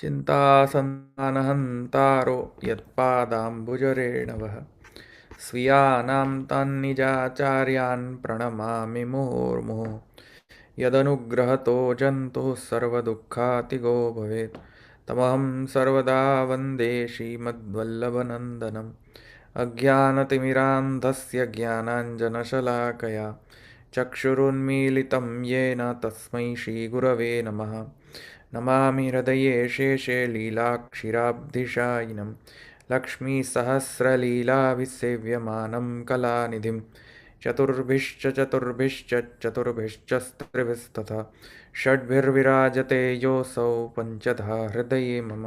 चिन्तासन्तानहन्तारो यत्पादाम्बुजरेणवः स्वीयानां तान्निजाचार्यान् प्रणमामि मुहुर्मुहुः यदनुग्रहतो जन्तुः सर्वदुःखातिगो भवेत् तमहं सर्वदा वन्दे श्रीमद्वल्लभनन्दनम् अज्ञानतिमिरान्धस्य ज्ञानाञ्जनशलाकया चक्षुरुन्मीलितं येन तस्मै श्रीगुरवे नमः नमामि हृदये शेषे लीलाक्षीराब्धिशायिनं लक्ष्मीसहस्रलीलाभिसेव्यमानं कलानिधिं चतुर्भिश्च षड्भिर्विराजते योऽसौ पञ्चधा हृदये मम।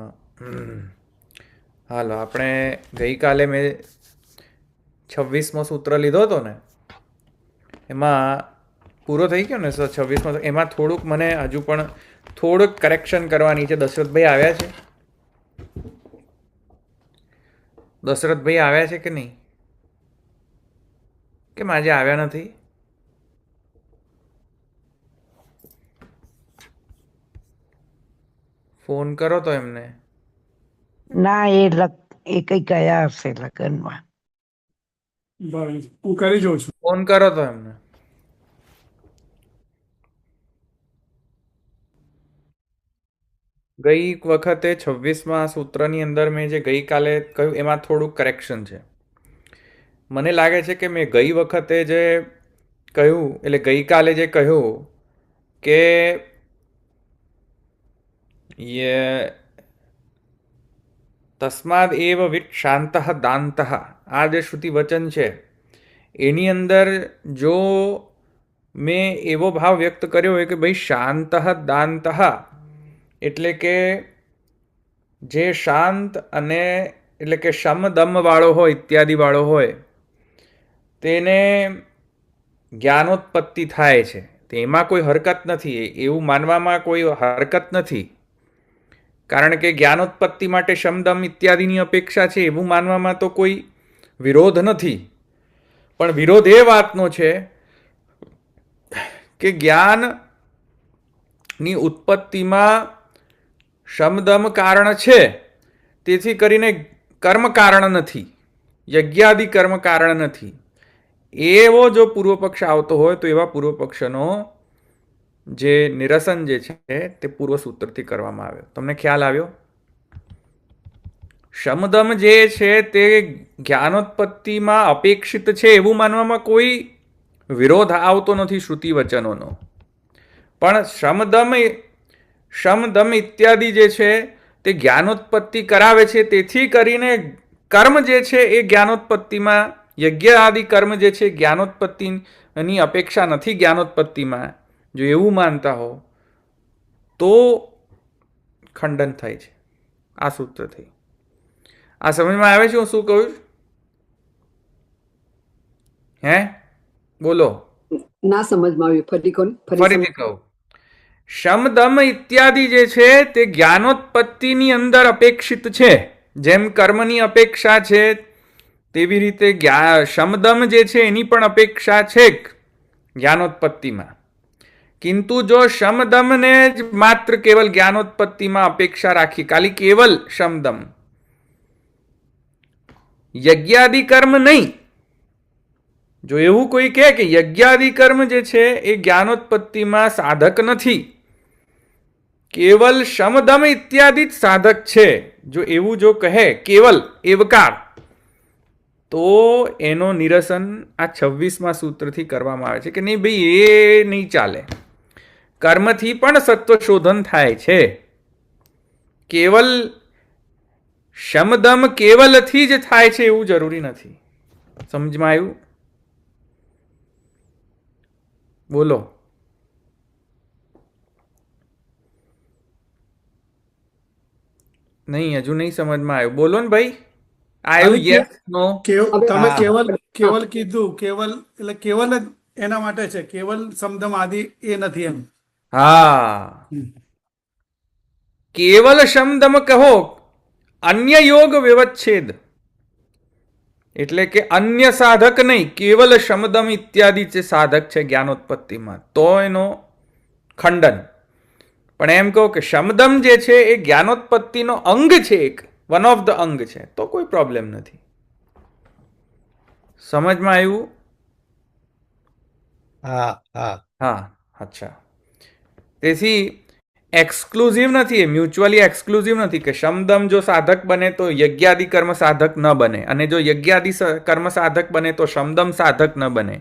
હાલો આપણે ગઈકાલે મેં 26મો સૂત્ર લીધો હતો ને, એમાં પૂરો થઈ ગયો ને 26મો, એમાં થોડુંક મને હજુ પણ થોડુંક કરેક્શન કરવાની છે. દશરથભાઈ આવ્યા છે? દશરથભાઈ આવ્યા છે કે નહીં? કેમ આજે આવ્યા નથી? ફોન કરો તો એમને. ના, એ કઈ ગયા હશે લગ્નમાં. હું કરી જોઉં છું. ફોન કરો તો એમને. ગઈ વખતે 26મા સૂત્રની અંદર મેં જે ગઈકાલે કહ્યું એમાં થોડુંક કરેક્શન છે. મને લાગે છે કે મેં ગઈ વખતે જે કહ્યું, એટલે ગઈકાલે જે કહ્યું કે તસ્માદ એવ વિટ શાંતઃ દાંતઃ, આ જે શ્રુતિ વચન છે એની અંદર જો મેં એવો ભાવ વ્યક્ત કર્યો હોય કે ભાઈ શાંતઃ દાંતઃ એટલે કે જે શાંત અને એટલે કે શમ દમ વાળો હોય, ઇત્યાદિ વાળો હોય, તેને જ્ઞાનોત્પત્તિ થાય છે, તેમાં કોઈ હરકત નથી, એવું માનવામાં કોઈ હરકત નથી. કારણ કે જ્ઞાનોત્પત્તિ માટે શમદમ ઇત્યાદિની અપેક્ષા છે એવું માનવામાં તો કોઈ વિરોધ નથી. પણ વિરોધ એ વાતનો છે કે જ્ઞાનની ઉત્પત્તિમાં શમદમ કારણ છે, તેથી કરીને કર્મ કારણ નથી, યજ્ઞાદિ કર્મ કારણ નથી. એવો જો પૂર્વ પક્ષ આવતો હોય તો એવા પૂર્વ પક્ષનો જે નિરસન જે છે તે પૂર્વ સૂત્રથી કરવામાં આવ્યો. તમને ખ્યાલ આવ્યો? શમદમ જે છે તે જ્ઞાનોત્પત્તિમાં અપેક્ષિત છે એવું માનવામાં કોઈ વિરોધ આવતો નથી શ્રુતિ વચનોનો. પણ શમદમ ઇત્યાદિ જે છે તે જ્ઞાનોત્પત્તિ કરાવે છે, તેથી કરીને કર્મ જે છે એ જ્ઞાનોત્પત્તિમાં, યજ્ઞ આદિ કર્મ જે છે જ્ઞાનોત્પત્તિની અપેક્ષા નથી જ્ઞાનોત્પત્તિમાં. જો એવું માનતા હો તો ખંડન થાય છે આ સૂત્રથી. આ સમજમાં આવે છે હું શું કહું? હે બોલો. ના સમજમાં આવ્યું, ફરીથી કહું. શમદમ ઇત્યાદિ જે છે તે જ્ઞાનોત્પત્તિની અંદર અપેક્ષિત છે, જેમ કર્મની અપેક્ષા છે તેવી રીતે શમદમ જે છે એની પણ અપેક્ષા છે જ્ઞાનોત્પત્તિમાં. કિંતુ જો શમદમને જ માત્ર કેવલ જ્ઞાનોત્પત્તિમાં અપેક્ષા રાખી, ખાલી કેવલ શમદમ, યજ્ઞાદિ કર્મ નહીં, જો એવું કોઈ કહે કે યજ્ઞાદિ કર્મ જે છે એ જ્ઞાનોત્પત્તિમાં સાધક નથી, કેવલ શમદમ ઇત્યાદિ જ સાધક છે, જો એવું જો કહે કેવલ એવકાર, તો એનો નિરસન આ 26મા સૂત્રથી કરવામાં આવે છે કે નહીં ભાઈ એ નહીં ચાલે. કર્મથી પણ સત્વ શોધન થાય છે, કેવલ શમદમ કેવલથી જ થાય છે એવું જરૂરી નથી. સમજમાં આવ્યું? બોલો. નહીં, હજુ નહીં સમજમાં આવ્યું. બોલો ને ભાઈ. આવ્યું? Yes no? તમે કેવલ કીધું, કેવલ એટલે કેવલ જ એના માટે છે, કેવલ સમદમ આદિ એ નથી એમ. હા, કેવલ શમદમ કહો, અન્ય યોગ વ્યવચ્છેદ એટલે કે અન્ય સાધક નહીં, કેવલ શમદમ ઇત્યાદિ જે સાધક છે જ્ઞાનોત્પત્તિમાં, તો એનો ખંડન. પણ એમ કહો કે શમદમ જે છે એ જ્ઞાનોત્પત્તિનો અંગ છે, એક વન ઓફ ધ અંગ છે, તો કોઈ પ્રોબ્લેમ નથી. સમજમાં આવ્યું? હા હા હા, અચ્છા. તેથી એક્સક્લુઝિવ નથી, એ મ્યુચ્યુઅલી એક્સક્લુઝિવ નથી કે શમદમ જો સાધક બને તો યજ્ઞાદિ કર્મ સાધક ન બને, અને જો યજ્ઞાદિ કર્મ સાધક બને તો શમદમ સાધક ન બને.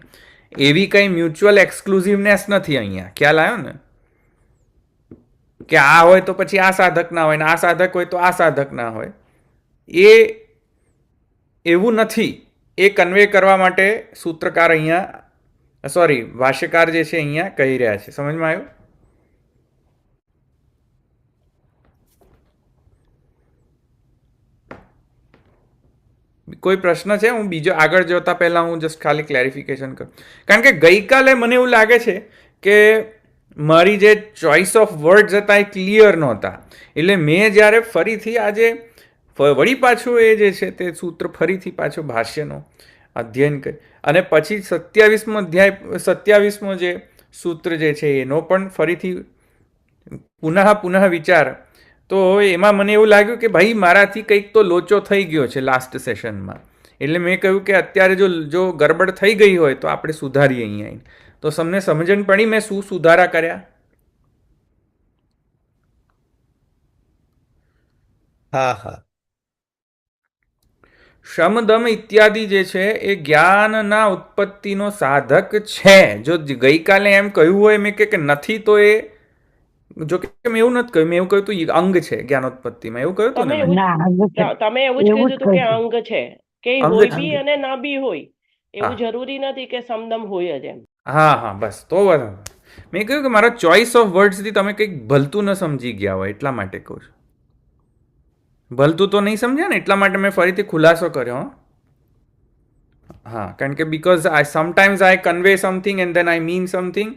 એવી કઈ મ્યુચ્યુઅલ એક્સક્લુઝિવનેસ નથી અહીંયા. ખ્યાલ આવ્યો ને? કે આ હોય તો પછી આ સાધક ના હોય, ને આ સાધક હોય તો આ સાધક ના હોય. એ એવું નથી. એ કન્વે કરવા માટે સૂત્રકાર અહીંયા, સોરી, ભાષ્યકાર જે છે અહીંયા કહી રહ્યા છે. સમજમાં આવ્યું? કોઈ પ્રશ્ન છે? હું બીજો આગળ જતા પહેલા હું જસ્ટ ખાલી ક્લેરિફિકેશન કરું, કારણ કે ગઈકાલે મને એવું લાગે છે કે મારી જે ચોઇસ ઓફ વર્ડ્સ હતા એ ક્લિયર નહોતા. એટલે મેં જ્યારે ફરીથી આજે વળી પાછું એ જે છે તે સૂત્ર ફરીથી પાછું ભાષ્યનો અધ્યયન કરી, અને પછી 27મો જે સૂત્ર જે છે એનો પણ ફરીથી પુનઃ વિચાર, તો એમાં મને એવું લાગ્યું કે ભાઈ મારાથી કંઈક તો લોચો થઈ ગયો છે લાસ્ટ સેશનમાં. એટલે મેં કહ્યું કે અત્યારે જો ગડબડ થઈ ગઈ હોય તો આપણે સુધારીએ અહીંયા. તો તમને સમજણ પડી મેં શું સુધારા કર્યા? હા હા શમદમ ઇત્યાદિ જે છે એ જ્ઞાનના ઉત્પત્તિનો સાધક છે. જો ગઈકાલે એમ કહ્યું હોય મેં કે નથી, તો એ જો કે મેં એવું નથી કહ્યું, મેં એવું કહ્યું તું અંગ છે જ્ઞાનોત્પત્તિમાં, એવું કહ્યું હતું ને મેં? ના તમે એવું જ એવું કીધું જ હતું કે કહ્યું. અંગ છે, કે અંગ હોય છે. બી અને ના બી હોય, એવું હા. જરૂરી નથી કે સમદમ હોય જ એમ. હા હા, બસ તો બરાબર. મેં કહ્યું કે મારા ચોઇસ ઓફ વર્ડ્સથી તમે કંઈક ભલતું ન સમજી ગયા હોય એટલા માટે કહું છું. ભલતું તો નહીં સમજ્યા ને, એટલા માટે મેં ફરીથી ખુલાસો કર્યો. હા, કારણ કે because sometimes I convey something and then I mean something,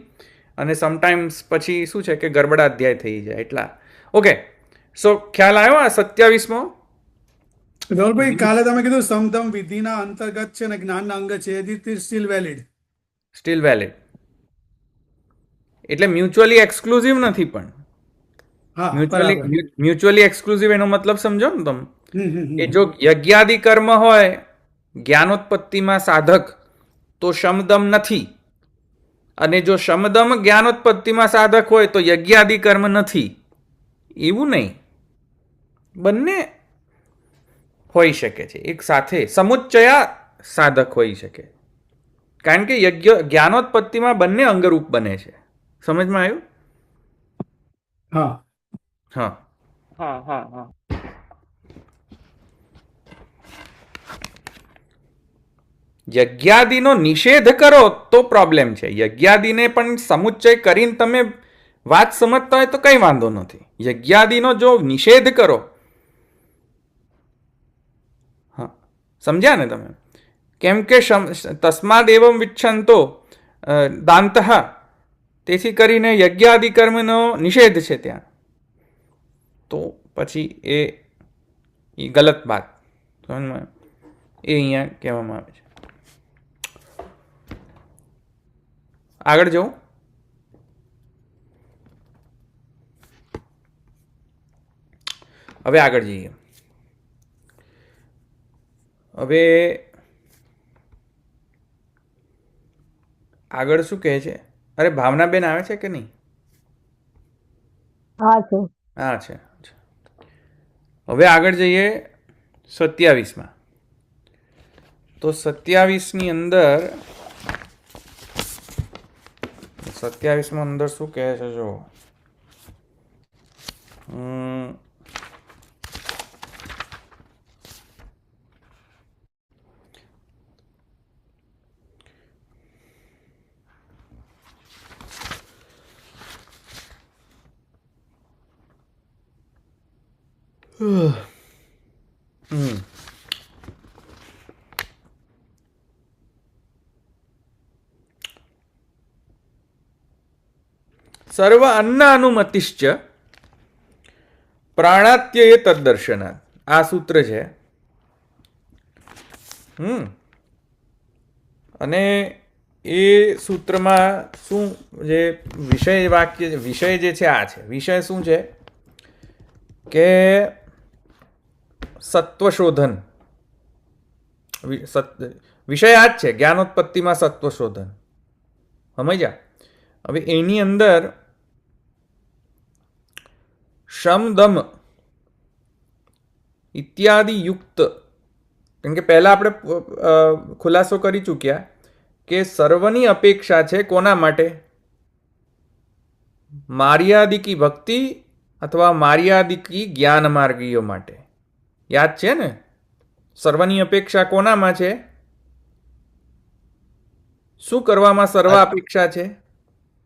અને સમટાઈમ્સ પછી શું છે કે ગરબડા અધ્યાય થઈ જાય એટલા. ઓકે, સો ખ્યાલ આવ્યો આ 27મો? ધવલભાઈ, કાલે તમે કીધું સમધમ વિધિના અંતર્ગત છે ને જ્ઞાનના અંગ છે, it is still valid. Steel valid. એટલે મ્યુચ્યુઅલી એક્સક્લુઝિવ નથી, પણ હા, બરાબર. મ્યુચ્યુઅલી એક્સક્લુઝિવ એનો મતલબ સમજો ને તમે. હમ, હમ, હમ. કે જો યજ્ઞાદિ કર્મ હોય જ્ઞાનોત્પત્તિમાં સાધક તો શમદમ નથી, અને જો શમદમ જ્ઞાનોત્પત્તિમાં સાધક હોય તો યજ્ઞાદિ કર્મ નથી. એવું નહીં, બંને હોઈ શકે છે એક સાથે, સમુચ્ચયા સાધક હોઈ શકે, કારણ કે જ્ઞાનોત્પત્તિમાં બંને અંગરૂપ બને છે. સમજમાં આવ્યું? હા. હા. હા હા હા યજ્ઞાદિનો નિષેધ કરો તો પ્રોબ્લેમ છે. યજ્ઞાદિને પણ સમુચ્ચય કરીને તમે વાત સમજતા હોય તો કંઈ વાંધો નથી. યજ્ઞાદિનો જો નિષેધ કરો, હા, સમજ્યા ને તમે? કેમ કે તસ્માદ એવમ વિચ્છંતો દાંતઃ, તેથી કરીને યજ્ઞાદિ કર્મનો નિષેધ છે ત્યાં, તો પછી એ ગલત વાત. સમજમાં? એ અહીંયા કહેવામાં આવે છે. આગળ જવું. હવે આગળ જઈએ. હવે આગળ શું કહે છે? અરે ભાવનાબેન આવે છે કે નહીં? હા છે. હા છે. હવે આગળ જઈએ 27માં. તો 27ની અંદર 27માં અંદર શું કહે છે જો? સર્વ અન્ન અનુમતિશ્ચ પ્રાણાત્યય તદ્દર્શનાત. આ સૂત્ર છે. અને એ સૂત્રમાં શું જે વિષય જે છે આ છે. વિષય શું છે કે સત્વશોધન. વિષય આ જ છે, જ્ઞાનોત્પત્તિમાં સત્વશોધન. સમજ્યા? હવે એની અંદર શમ દમ ઇત્યાદિ યુક્ત, કેમ કે પહેલા આપણે ખુલાસો કરી ચૂક્યા કે સર્વની અપેક્ષા છે કોના માટે? માર્યાદિકી ભક્તિ અથવા માર્યાદિકી જ્ઞાન માર્ગીઓ માટે. યાદ છે ને? સર્વની અપેક્ષા કોનામાં છે? શું કરવામાં સર્વ અપેક્ષા છે?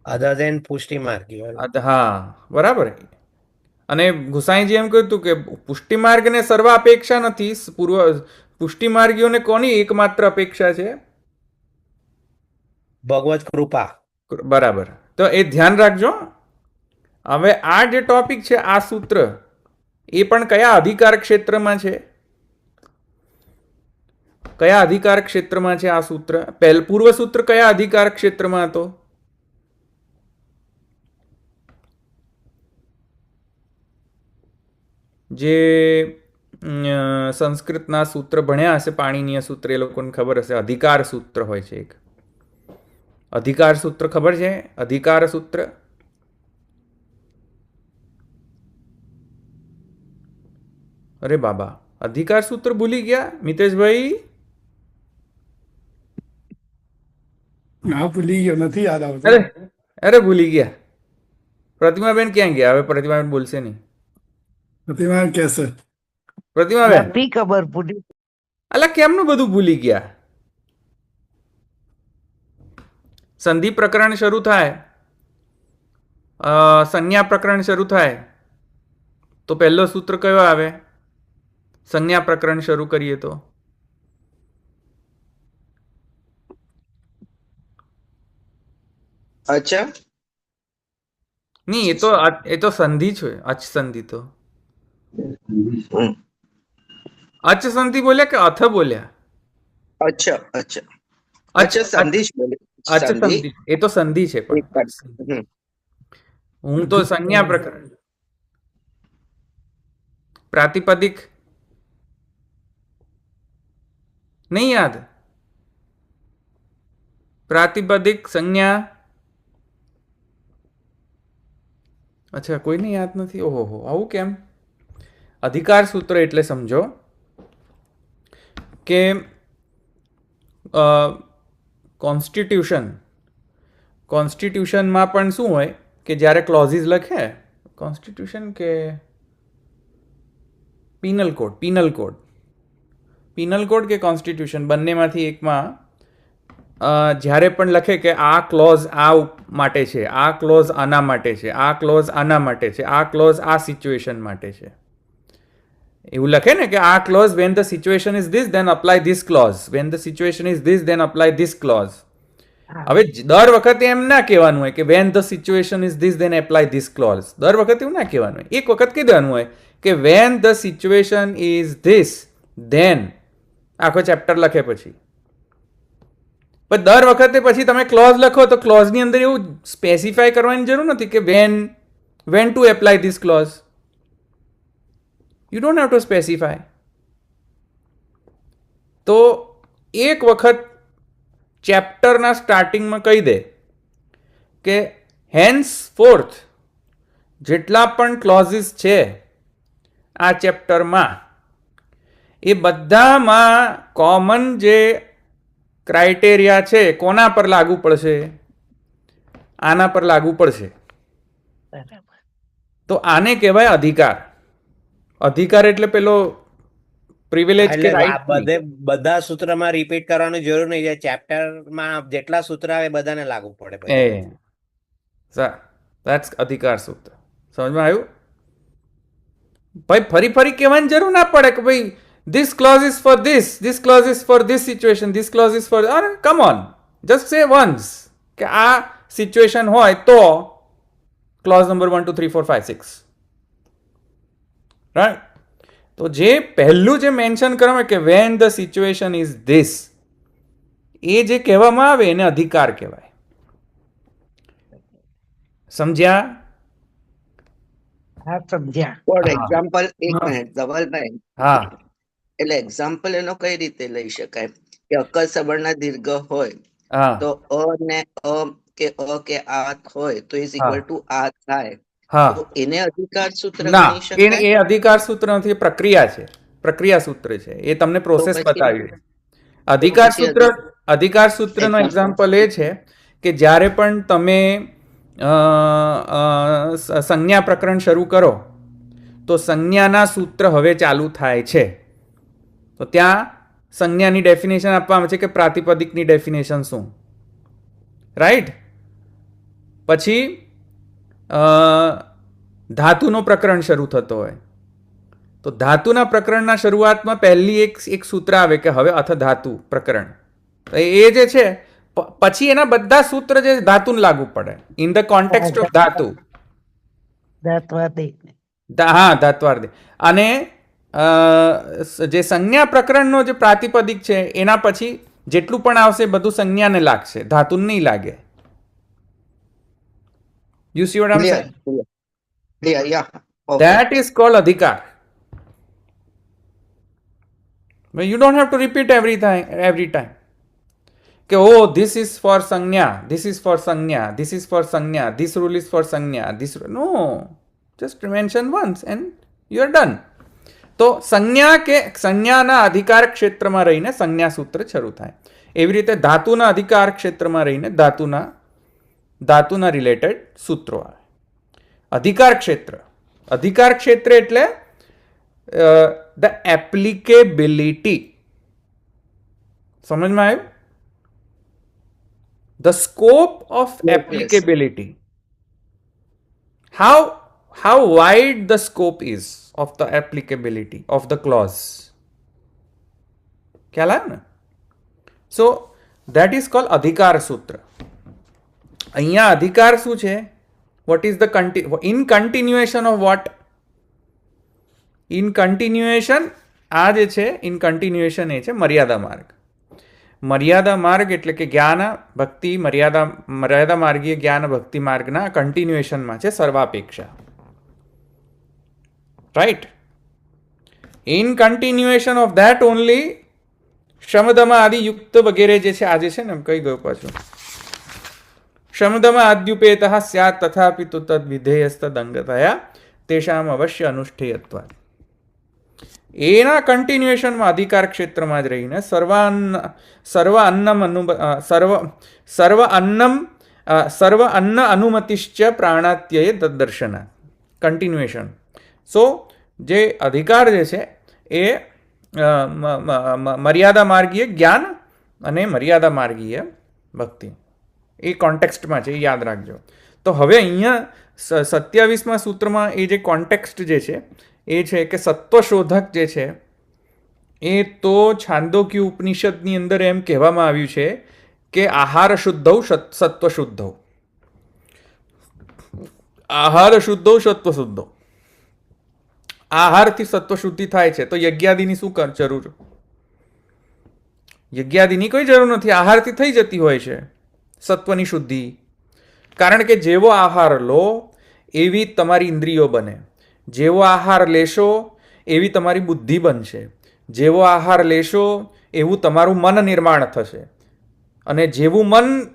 અધર દેન પુષ્ટિ માર્ગીઓ. હા, બરાબર. અને ગુસાઈજી એમ કહ્યું હતું કે પુષ્ટિ માર્ગને સર્વ અપેક્ષા નથી. પુષ્ટિ માર્ગીઓને કોની એકમાત્ર અપેક્ષા છે? ભગવત કૃપા. બરાબર. તો એ ધ્યાન રાખજો. હવે આ જે ટોપિક છે, આ સૂત્ર, એ પણ કયા અધિકાર ક્ષેત્રમાં છે? કયા અધિકાર ક્ષેત્રમાં છે આ સૂત્ર? પૂર્વ સૂત્ર કયા અધિકાર ક્ષેત્રમાં હતો? જે સંસ્કૃતના સૂત્ર ભણ્યા હશે, પાણીનીય સૂત્ર, એ લોકોને ખબર હશે. અધિકાર સૂત્ર હોય છે એક. અધિકાર સૂત્ર ખબર છે? અધિકાર સૂત્ર. અરે બાબા, અધિકાર સૂત્ર ભૂલી ગયા મિતેશભાઈ? ના, ભૂલી ગયો, નથી યાદ આવતું. અરે ભૂલી ગયા. પ્રતિમાબેન ક્યાં ગયા? હવે પ્રતિમાબેન બોલશે નહીં. પ્રતિમા કહેશે. પ્રતિમાબેન, નથી ખબર પૂરી. અલા કેમનું બધું ભૂલી ગયા? સંધિ પ્રકરણ શરૂ થાય, સંજ્ઞા પ્રકરણ શરૂ થાય તો પહેલો સૂત્ર કયો આવે? સંજ્ઞા પ્રકરણ શરૂ કરીએ તો અચ્છા, નહીં, એ તો સંધિ છે. અચ સંધિ તો અચ સંધિ બોલ્યા કે અથ બોલ્યા? અચ્છા, અચ્છા, અચ્છા, સંધિ જ બોલે. અચ સંધિ, એ તો સંધિ છે. પણ હમ. હું તો સંજ્ઞા પ્રકરણ. પ્રાતિપદિક નહીં યાદ? પ્રાતિપદિક, સંજ્ઞા. અચ્છા, કોઈને યાદ નથી? ઓહો, આવું કેમ? અધિકાર સૂત્ર એટલે સમજો કે કોન્સ્ટિટ્યુશનમાં પણ શું હોય કે જ્યારે ક્લોઝિસ લખે, કોન્સ્ટિટ્યુશન કે પિનલ કોડ કે કોન્સ્ટિટ્યુશન, બંનેમાંથી એકમાં જ્યારે પણ લખે કે આ ક્લોઝ આ માટે છે, આ ક્લોઝ આના માટે છે, આ ક્લોઝ આના માટે છે, આ ક્લોઝ આ સિચ્યુએશન માટે છે, એવું લખે ને કે આ clause when the situation is this then apply this clause, when the situation is this then apply this clause. હવે દર વખતે એમ ના કહેવાનું હોય કે when the situation is this then apply this clause. દર વખતે એવું ના કહેવાનું હોય. એક વખત કહી દેવાનું હોય કે when the situation is this then, આખો ચેપ્ટર લખે પછી. પણ દર વખતે પછી તમે ક્લોઝ લખો તો ક્લોઝની અંદર એવું સ્પેસિફાય કરવાની જરૂર નથી કે when to apply this clause. You don't have to specify. તો એક વખત ચેપ્ટરના સ્ટાર્ટિંગમાં કહી દે કે હેન્સ ફોર્થ જેટલા પણ ક્લોઝિસ છે આ ચેપ્ટરમાં, એ બધામાં કોમન જે ક્રાઇટેરિયા છે કોના પર લાગુ પડશે? આના પર લાગુ પડશે. તો આને કહેવાય અધિકાર. અધિકાર એટલે પેલો પ્રિવિલેજ કે રાઈટ. બધા સૂત્રમાં રિપીટ કરવાની જરૂર નહીં છે. ચેપ્ટરમાં જેટલા સૂત્ર આવે બધાને લાગુ પડે. ધેટ્સ અધિકાર સૂત્ર. સમજમાં આવ્યું? ભાઈ ફરી કહેવાની જરૂર ના પડે કે ભાઈ this clause is for this clause is for this situation, this clause is for, come on, just say once કે આ સિચ્યુએશન હોય તો ક્લોઝ નંબર 1 2 3 4 5 6, રાઈટ? તો જે પહેલું જે મેન્શન કરવામાં કે when the situation is this, એ જે કહેવામાં આવે એને અધિકાર કહેવાય. સમજ્યા? હા સમજ્યા. ફોર હા. એક્ઝામ્પલ એક હા. મિનિટ ધવલભાઈ, હા એટલે એક્ઝામ્પલ એનો કઈ રીતે લઈ શકાય કે અકર સબળના દીર્ઘ હોય હા તો ને અ કે આ હોય તો ઇઝ હા. ઇક્વલ ટુ આ થાય, હા તો એને અધિકાર સૂત્ર ના, ગણી શકાય? એ અધિકાર સૂત્ર નથી, પ્રક્રિયા છે. પ્રક્રિયા સૂત્ર છે. એ તમને પ્રોસેસ પછી- બતાવી છે. તો અધિકાર પછી સૂત્ર, અધિકાર સૂત્રનો એક્ઝામ્પલ એ છે કે જ્યારે પણ તમે સંજ્ઞા પ્રકરણ શરૂ કરો તો સંજ્ઞાના સૂત્ર હવે ચાલુ થાય છે. તો ત્યાં સંજ્ઞાની ડેફિનેશન આપવામાં આવે છે કે પ્રાતિપદિકની ડેફિનેશન શું, રાઈટ? પછી ધાતુનો પ્રકરણ શરૂ થતો હોય તો ધાતુના પ્રકરણના શરૂઆતમાં પહેલી એક સૂત્ર આવે કે હવે અથ ધાતુ પ્રકરણ. એ જે છે પછી એના બધા સૂત્ર જે ધાતુને લાગુ પડે ઇન ધ કોન્ટેક્સ્ટ ઓફ ધાતુ. દાંતવાદી. હા, ધાત્વાર્થ. અને જે સંજ્ઞા પ્રકરણનો જે પ્રાતિપદિક છે એના પછી જેટલું પણ આવશે બધું સંજ્ઞાને લાગશે, ધાતુને નહીં લાગે. You see what I am Clear, saying? clear, clear, yeah. Okay. That is called adhikar. But you don't have to repeat every time. કે oh, this is for sanya, this is for sanya, this is for sanya, this rule is for sanya, this rule. No, just mention once and you are done. તો સંજ્ઞા કે સંજ્ઞાના અધિકાર ક્ષેત્રમાં રહીને સંજ્ઞા સૂત્ર શરૂ થાય. એવી રીતે ધાતુના અધિકાર ક્ષેત્રમાં રહીને ધાતુના રિલેટેડ સૂત્રો આવે. અધિકાર ક્ષેત્ર એટલે ધ એપ્લિકેબિલિટી. સમજમાં આવ્યું? The scope of Yes. એપ્લિકેબિલિટી. how wide the scope is of the applicability of the clause. ખ્યાલ આવ્યો ને? So that is called અધિકાર સૂત્ર. અહીંયા અધિકાર શું છે? What is the in continuation of what? In continuation, આ જે છે in continuation એ છે મર્યાદા માર્ગ. મર્યાદા માર્ગ એટલે કે જ્ઞાન ભક્તિ મર્યાદા માર્ગીય જ્ઞાન ભક્તિ માર્ગના કન્ટિન્યુએશનમાં છે સર્વાપેક્ષા. Right? In continuation of that only શમદમા આદિ યુક્ત વગેરે જે છે આજે છે ને એમ કહી ગયો પાછું. શમદમા આદ્યુપેત સ્યાત તથાપિ તુ તદ વિધેયસ્તદ અંગતયા તેષામ અવશ્ય અનુષ્ઠેયત્વાદ. એના કન્ટિન્યુએશનમાં અધિકાર ક્ષેત્રમાં જ રહીને સર્વ અન્ન અનુમતિશ્ચ પ્રાણાત્યય તદ્દર્શના. કન્ટિન્યુએશન. સો જે અધિકાર જે છે એ મર્યાદા માર્ગીય જ્ઞાન અને મર્યાદા માર્ગીય ભક્તિ એ કોન્ટેક્સ્ટમાં છે, એ યાદ રાખજો. તો હવે અહીંયા 27મા સૂત્રમાં એ જે કોન્ટેક્સ્ટ જે છે એ છે કે સત્વશોધક જે છે એ તો છાંદોક્ય ઉપનિષદની અંદર એમ કહેવામાં આવ્યું છે કે આહાર શુદ્ધૌ સત્વ શુદ્ધૌ. આહાર શુદ્ધૌ સત્વ શુદ્ધૌ. આહારથી સત્વ શુદ્ધિ થાય છે તો યજ્ઞાદિની શું જરૂર? યજ્ઞાદિની કોઈ જરૂર નથી, આહારથી થઈ જતી હોય છે સત્વની શુદ્ધિ. કારણ કે જેવો આહાર લો એવી તમારી ઇન્દ્રિયો બને, જેવો આહાર લેશો એવી તમારી બુદ્ધિ બનશે, જેવો આહાર લેશો એવું તમારું મન નિર્માણ થશે, અને જેવું મન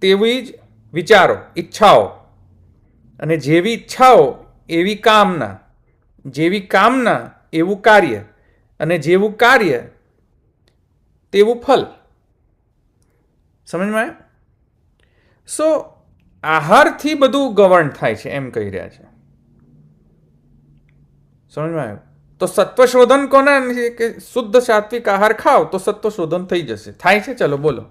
તેવી જ વિચારો, ઈચ્છાઓ, અને જેવી ઈચ્છાઓ એવી કામના, જેવી કામના એવું કાર્ય, અને જેવું કાર્ય તેવું ફલ. સમજમાં? સો આહારથી બધું ગવર્ન થાય છે એમ કહી રહ્યા છે. સમજમાં આવ્યું? તો સત્વશોધન કોને કે શુદ્ધ સાત્વિક આહાર ખાઓ તો સત્વશોધન થઈ જશે. થાય છે? ચલો બોલો.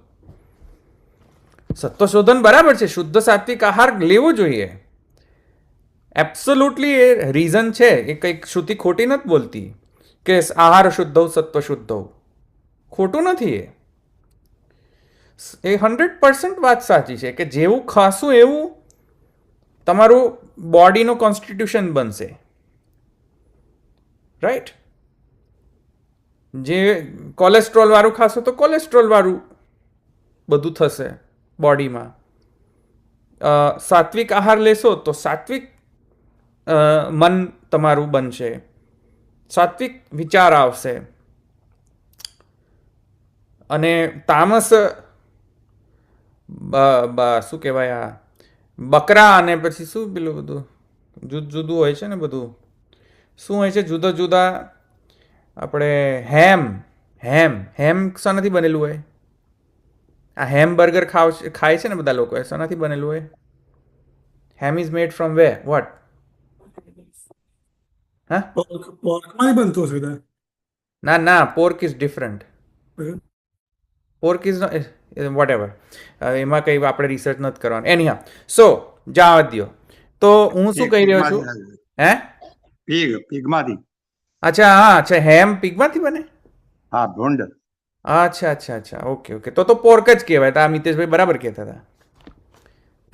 સત્વશોધન બરાબર છે, શુદ્ધ સાત્વિક આહાર લેવો જોઈએ. એબ્સોલ્યુટલી એ રીઝન છે, એ કંઈક શ્રુતિ ખોટી નથી બોલતી કે આહાર શુદ્ધ સત્વ શુદ્ધ. ખોટું નથી. એ 100% વાત સાચી છે કે જેવું ખાશું એવું તમારું બોડીનું કોન્સ્ટિટ્યુશન બનશે. રાઈટ? જે કોલેસ્ટ્રોલ વાળું ખાશો તો કોલેસ્ટ્રોલ વાળું બધું થશે બોડીમાં. સાત્વિક આહાર લેશો તો સાત્વિક મન તમારું બનશે, સાત્વિક વિચાર આવશે. અને તામસ શું કહેવાય, આ બકરા અને પછી શું પેલું બધું જુદું જુદું હોય છે ને, બધું શું હોય છે જુદા જુદા, આપણે હેમ હેમ હેમ શાનાથી બનેલું હોય? આ હેમબર્ગર ખાય છે ને બધા લોકો, એ શાનાથી બનેલું હોય? Ham is made from way what? હા, પોર્કમાં બનતો હશે ને? ના ના, pork is different. Pork is what, એમાં કંઈ આપણે રિસર્ચ નથી કરવાનું. એની હા, સો જવા દો. તો હું શું કહી રહ્યો છું? હે, પીગમાંથી. અચ્છા, હા, અચ્છા, હેમ પીગમાંથી બને? હા, ભૂંડ. અચ્છા અચ્છા અચ્છા, ઓકે ઓકે, તો પોર્ક જ કહેવાય. તો આ મિતેશભાઈ બરાબર કહેતા હતા.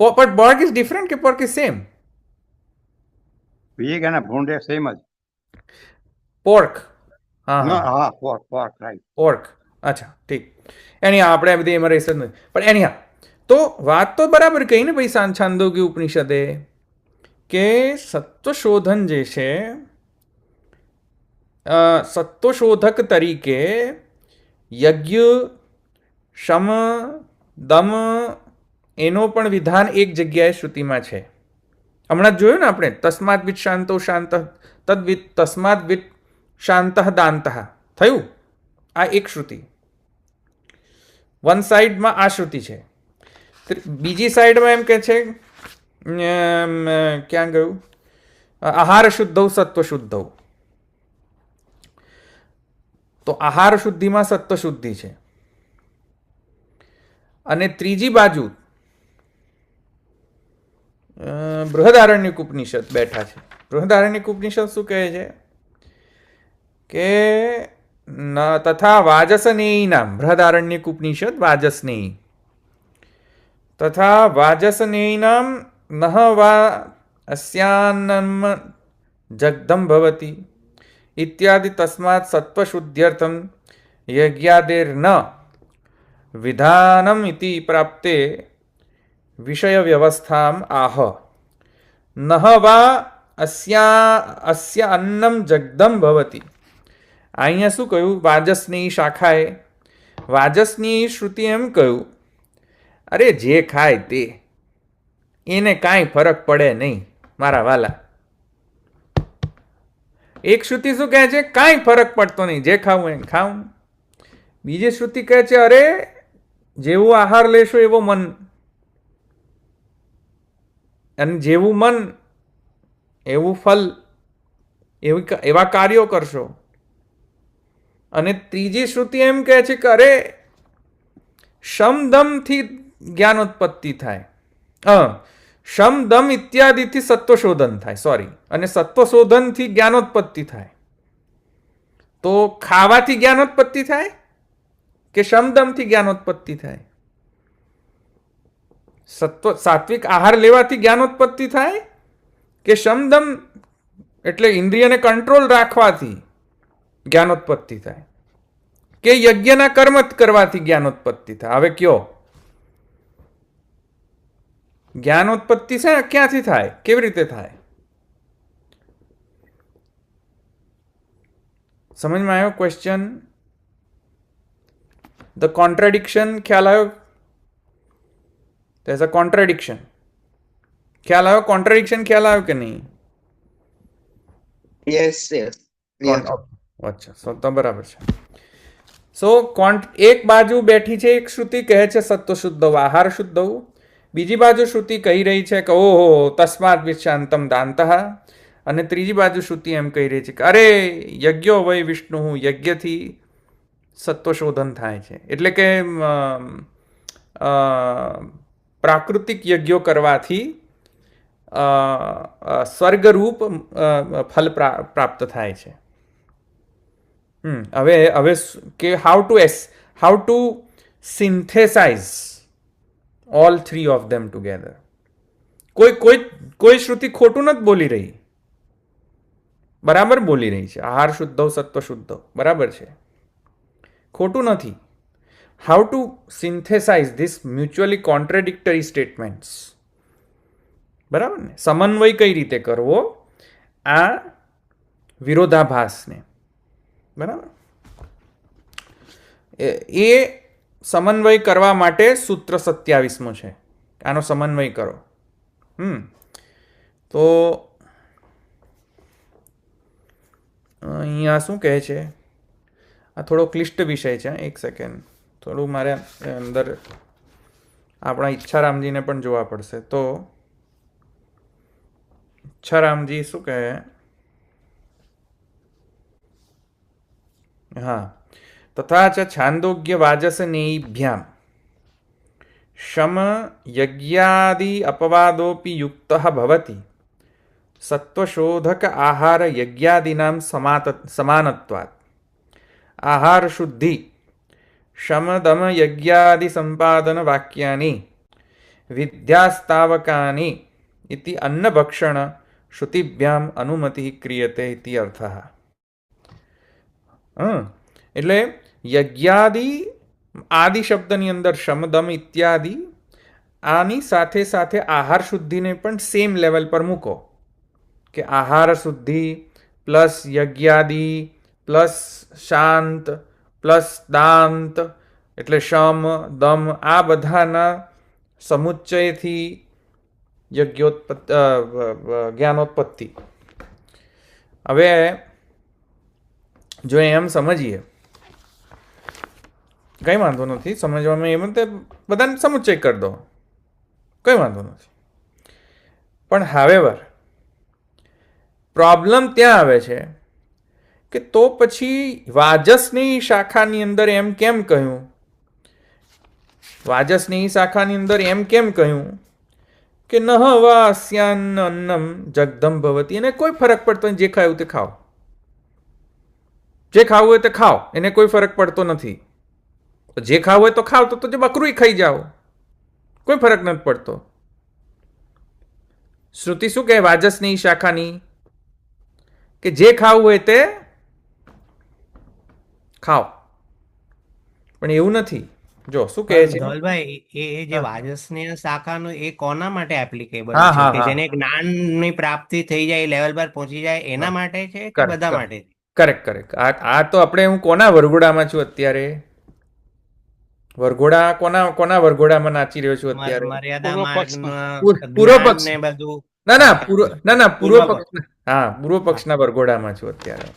બટ પોર્ક ઇઝ ડિફરન્ટ કે પોર્ક ઇઝ સેમ? પીગ અને ભૂંડ એ સેમ જ. પોર્ક, હા ના, હા, હા, પોર્ક પોર્ક રાઈટ. પોર્ક, અચ્છા ઠીક. એની આપણે આ બધી એમાં રહીશ જ નથી. પણ એની તો વાત તો બરાબર કહી ને ભાઈ છાંદોગ્ય ઉપનિષદે, કે સત્વશોધન જે છે, સત્વશોધક તરીકે યજ્ઞ, શમ, દમ એનો પણ વિધાન એક જગ્યાએ શ્રુતિમાં છે. હમણાં જ જોયું ને આપણે, તસ્માદ વિત શાંતો શાંત તદ્વિત તસ્માદ વિત શાંત દાંત થયું. આ એક શ્રુતિ, વન સાઈડમાં આ શ્રુતિ છે. બીજી સાઈડમાં એમ કે છે, ક્યાં ગયું, આહાર શુદ્ધવ સત્વ શુદ્ધવ. તો આહાર શુદ્ધિમાં સત્વ શુદ્ધિ છે. અને ત્રીજી બાજુ બૃહદારણ્યક ઉપનિષદ બેઠા છે. બૃહદારણ્યક ઉપનિષદ શું કહે છે કે તથા વાજસનેયી નામ, બૃહદારણ્યક ઉપનિષદ વાજસનેયી, તથા વાજસનેયી નામ નહ વા અસ્યાન્નમ જગદમ ભવતી ઇત્યાદિ તસ્માત સત્વશુદ્ધ્યર્થમ યજ્ઞાદેર ન વિધાનમ ઇતિ પ્રાપ્તે વિષય વ્યવસ્થામ આહ નહ વા અસ્ય અન્નમ જગદમ ભવતી. અહીંયા શું કહ્યું? વાજસની શાખાએ, વાજસની શ્રુતિ એમ કહ્યું, અરે જે ખાય તે, એને કાંઈ ફરક પડે નહીં મારા વાલા. એક શ્રુતિ શું કહે છે? કાંઈ ફરક પડતો નહીં, જે ખાવું એ ખાવું. બીજી શ્રુતિ કહે છે, અરે જેવું આહાર લેશો એવો મન, અને જેવું મન એવું ફલ, એવા કાર્યો કરશો. અને ત્રીજી શ્રુતિ એમ કહે છે કે અરે શમદમથી જ્ઞાનોત્પત્તિ થાય, શમદમ ઇત્યાદિથી સત્વશોધન થાય, સોરી, અને સત્વશોધનથી જ્ઞાનોત્પત્તિ થાય. તો ખાવાથી જ્ઞાનોત્પત્તિ થાય કે શમદમથી જ્ઞાનોત્પત્તિ થાય? સાત્વિક આહાર લેવાથી જ્ઞાનોત્પત્તિ થાય કે શમદમ એટલે ઇન્દ્રિયને કંટ્રોલ રાખવાથી જ્ઞાનોત્પત્તિ થાય, કે યજ્ઞના કર્મ કરવાથી જ્ઞાનોત્પત્તિ થાય? હવે કયો જ્ઞાનોત્પત્તિ છે ક્યાંથી થાય, કેવી રીતે થાય? સમજમાં આવ્યો ક્વેશ્ચન? ધ કોન્ટ્રાડિક્શન ખ્યાલ આવ્યો? there's a contradiction. ખ્યાલ આવ્યો? કોન્ટ્રાડિક્શન ખ્યાલ આવ્યો કે નહીં? Yes yes. અચ્છા, તો બરાબર છે. સો એક બાજુ બેઠી છે એક શ્રુતિ કહે છે સત્વ શુદ્ધ આહાર શુદ્ધ, બીજી બાજુ શ્રુતિ કહી રહી છે કે ઓહો તસ્માત વિશાંતમ દાંત, અને ત્રીજી બાજુ શ્રુતિ એમ કહી રહી છે કે અરે યજ્ઞો વય વિષ્ણુ, યજ્ઞથી સત્વશોધન થાય છે. એટલે કે પ્રાકૃતિક યજ્ઞો કરવાથી સ્વર્ગરૂપ ફલ પ્રાપ્ત થાય છે. હવે કે how to synthesise all three of them together. કોઈ શ્રુતિ ખોટું નથી બોલી રહી, બરાબર બોલી રહી છે. આહાર શુદ્ધ સત્વ શુદ્ધ બરાબર છે, ખોટું નથી. How to synthesise this mutually contradictory statements. બરાબર ને? સમન્વય કઈ રીતે કરવો આ વિરોધાભાસને. બરાબર, એ સમન્વય કરવા માટે સૂત્ર 27મું છે. આનો સમન્વય કરો. તો અહીંયા શું કહે છે? આ થોડો ક્લિષ્ટ વિષય છે. એક સેકન્ડ, થોડું મારે અંદર આપણા ઈચ્છારામજીને પણ જોવા પડશે. તો ઈચ્છારામજી શું કહે? હા, તથા ચ છાંદોગ્ય વાજસનેયભ્યામ શમ યજ્ઞાદિ અપવાદોપી યુક્તઃ ભવતિ સત્વશોધક આહાર યજ્ઞાદિનામ સમાનત્વાत् આહાર શુદ્ધિ શમદમ યજ્ઞાદિ સંપાદન વાક્યાની વિદ્યાસ્તાવકાની ઇતિ અન્નભક્ષણ શ્રુતિભ્યામ અનુમતિ ક્રિયતે ઇતિ અર્થઃ. એટલે યજ્ઞાદિ આદિ શબ્દની અંદર શમદમ ઇત્યાદિ, આની સાથે સાથે આહાર શુદ્ધિને પણ સેમ લેવલ પર મૂકો કે આહાર શુદ્ધિ પ્લસ યજ્ઞાદિ પ્લસ શાંત પ્લસ દાંત એટલે શમ દમ, આ બધાના સમુચ્ચયથી જ્ઞાનોત્પત્તિ. હવે જો એમ સમજીએ, કંઈ વાંધો નથી સમજવામાં, એમ તે બધાને સમુચ્ચય કરી દો, કંઈ વાંધો નથી. પણ હાવેવર પ્રોબ્લેમ ત્યાં આવે છે કે તો પછી વાજસની શાખાની અંદર એમ કેમ કહ્યું? વાજસની શાખાની અંદર એમ કેમ કહ્યું કે ન વાસ્યાન્ન અન્નમ જગદમ ભવતી? એને કોઈ ફરક પડતો નથી, જે ખાયું તે ખાઓ, જે ખાવું હોય તે ખાઓ, એને કોઈ ફરક પડતો નથી. જે ખાવું હોય તો ખાવ, તો જે બકરું ખાઈ જાઓ, કોઈ ફરક નથી પડતો. શ્રુતિ શું કહે વાજસની શાખાની? કે જે ખાવું હોય તે ખાઓ. પણ એવું નથી. જો શું કહે છે ધવલભાઈ, એ જે વાજસની શાખાનું એ કોના માટે એપ્લિકેબલ હા, છે? હા, કે હા. જેને જ્ઞાનની પ્રાપ્તિ થઈ જાય, લેવલ પર પહોંચી જાય, એના માટે છે કે Correct, બધા correct. માટે? Correct correct. આ તો આપણે, હું કોના વરઘોડામાં છું અત્યારે? વરઘોડા કોના વરઘોડામાં નાચી રહ્યો છું અત્યારે? મર્યાદા પૂર્વ માર્ગમાં પૂર્વ જ્ઞાન પક્ષ. ને બધું. પૂર્વ પક્ષ. હા, પૂર્વ પક્ષના વરઘોડામાં છું અત્યારે.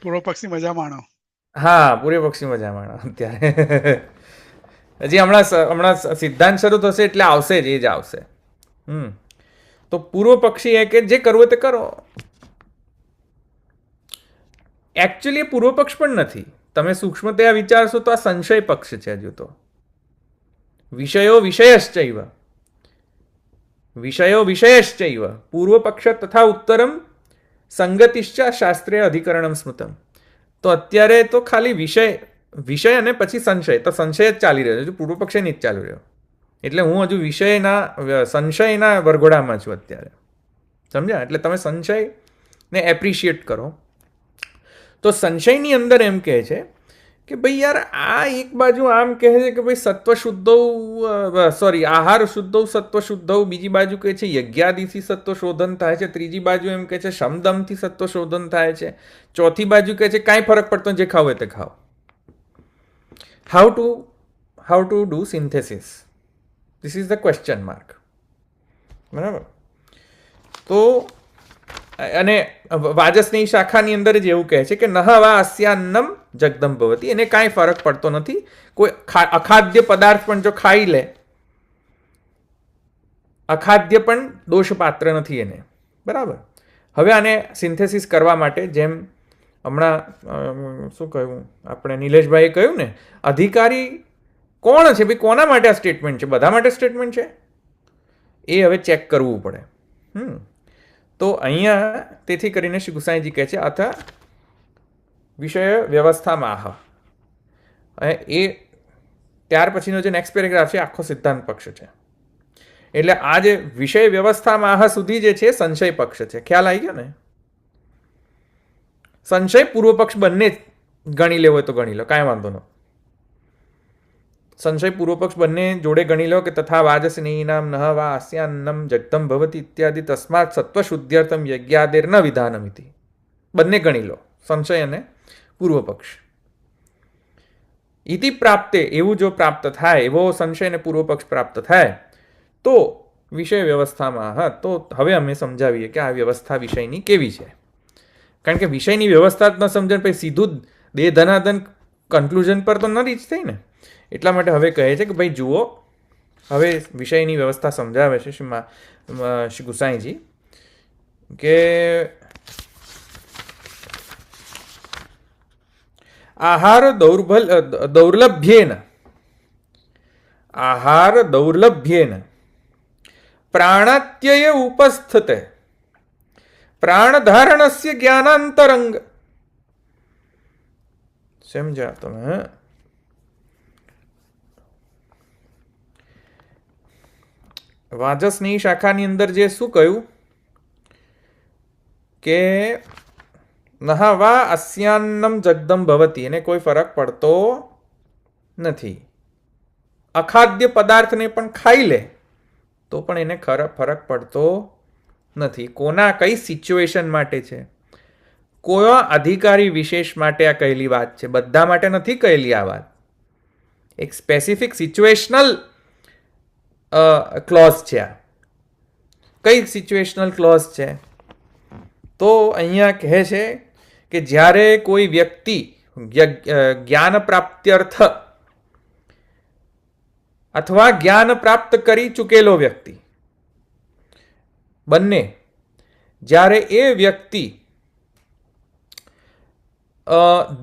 પૂર્વ પક્ષની મજા માણો. હા, પૂર્વ પક્ષની મજા માણો અત્યારે. હજી હમણાં સિદ્ધાંત શરૂ થશે એટલે આવશે જ, એ જ આવશે. તો પૂર્વ પક્ષી એ કે જે કરવું તે કરો. એકચ્યુઅલી પૂર્વ પક્ષ પણ નથી. તમે સૂક્ષ્મતયા વિચારશો તો આ સંશય પક્ષ છે. હજુ તો વિષયો વિષયશ્ચૈવ પૂર્વ પક્ષ તથા ઉત્તરમ સંગતિશ્ચ શાસ્ત્રીય અધિકરણમ સ્મૃતમ. તો અત્યારે તો ખાલી વિષય અને પછી સંશય, તો સંશય જ ચાલી રહ્યો છે, પૂર્વ પક્ષ નહીં જ ચાલી રહ્યો. એટલે હું હજુ સંશયના વરઘોડામાં છું અત્યારે. સમજ્યા? એટલે તમે સંશયને એપ્રિશિએટ કરો. તો સંશયની અંદર એમ કહે છે કે ભાઈ યાર, આ એક બાજુ આમ કહે છે કે ભાઈ સત્વ શુદ્ધૌ આહાર શુદ્ધૌ સત્વ શુદ્ધૌ, બીજી બાજુ કહે છે યજ્ઞાદિથી સત્વ શોધન થાય છે, ત્રીજી બાજુ એમ કહે છે શમદમથી સત્વ શોધન થાય છે, ચોથી બાજુ કહે છે કાંઈ ફરક પડતો, જે ખાવ તે ખાઓ. How to do synthesis? This is the question mark. બરાબર? તો અને વાજસની શાખાની અંદર જ એવું કહે છે કે નહવા અસ્યાન્નમ જગદમ ભવતી, એને કાંઈ ફરક પડતો નથી. કોઈ અખાદ્ય પદાર્થ પણ જો ખાઈ લે, અખાદ્ય પણ દોષપાત્ર નથી એને. બરાબર? હવે આને સિન્થેસિસ કરવા માટે, જેમ હમણાં શું કહ્યું આપણે, નિલેશભાઈએ કહ્યું ને, અધિકારી કોણ છે ભાઈ? કોના માટે આ સ્ટેટમેન્ટ છે? બધા માટે સ્ટેટમેન્ટ છે? એ હવે ચેક કરવું પડે. તો અહીંયા તેથી કરીને શ્રી ગુસાઈજી કહે છે અથ વિષય વ્યવસ્થામાં આહ. એ ત્યાર પછીનો જે નેક્સ્ટ પેરેગ્રાફ છે આખો સિદ્ધાંત પક્ષ છે. એટલે આ જે વિષય વ્યવસ્થામાં આહ સુધી જે છે સંશય પક્ષ છે. ખ્યાલ આવી ગયો ને? સંશય પૂર્વ પક્ષ બંને ગણી લેવો હોય તો ગણી લો, કાંઈ વાંધો ન. સંશય પૂર્વપક્ષ બંને જોડે ગણી લો કે તથા વાજસ્નેહીનામ નહ વા આસ્યાન્નમ જગતમ ભવતી ઇત્યાદિ તસ્માત સત્વશુદ્ધ્યર્થમ યજ્ઞાદેર ન વિધાનમિતિ. બંને ગણી લો, સંશય અને પૂર્વપક્ષ. ઇતિ પ્રાપ્તે, એવું જો પ્રાપ્ત થાય, એવો સંશય અને પૂર્વપક્ષ પ્રાપ્ત થાય તો વિષય વ્યવસ્થામાં, હા, તો હવે અમે સમજાવીએ કે આ વ્યવસ્થા વિષયની કેવી છે. કારણ કે વિષયની વ્યવસ્થા જ ન સમજણ પછી સીધું જ દેહ ધનાધન કન્ક્લુઝન પર તો ન રીચ થઈ ને. એટલા માટે હવે કહે છે કે ભાઈ જુઓ, હવે વિષયની વ્યવસ્થા સમજાવે છે શ્રી ગુસાઈજી કે આહાર દૌર્લભ્યેન પ્રાણાત્યય ઉપસ્થિતે પ્રાણધારણસ્ય જ્ઞાનાંતરંગ. સમજ્યા તમે? વાજસની શાખાની અંદર જે શું કહ્યું કે નહાવા અસ્યાન્નમ જગદમ ભવતી, એને કોઈ ફરક પડતો નથી. અખાદ્ય પદાર્થને પણ ખાઈ લે તો પણ એને ફરક પડતો નથી. કોના કઈ સિચ્યુએશન માટે છે, કયા અધિકારી વિશેષ માટે આ કહેલી વાત છે, બધા માટે નથી કહેલી આ વાત. એક સ્પેસિફિક સિચ્યુએશનલ ક્લોઝ છે. આ કઈ સિચ્યુએશનલ ક્લોઝ છે? તો અહીંયા કહે છે કે જ્યારે કોઈ વ્યક્તિ જ્ઞાન પ્રાપ્ત્યર્થ અથવા જ્ઞાન પ્રાપ્ત કરી ચૂકેલો વ્યક્તિ, બંને, જ્યારે એ વ્યક્તિ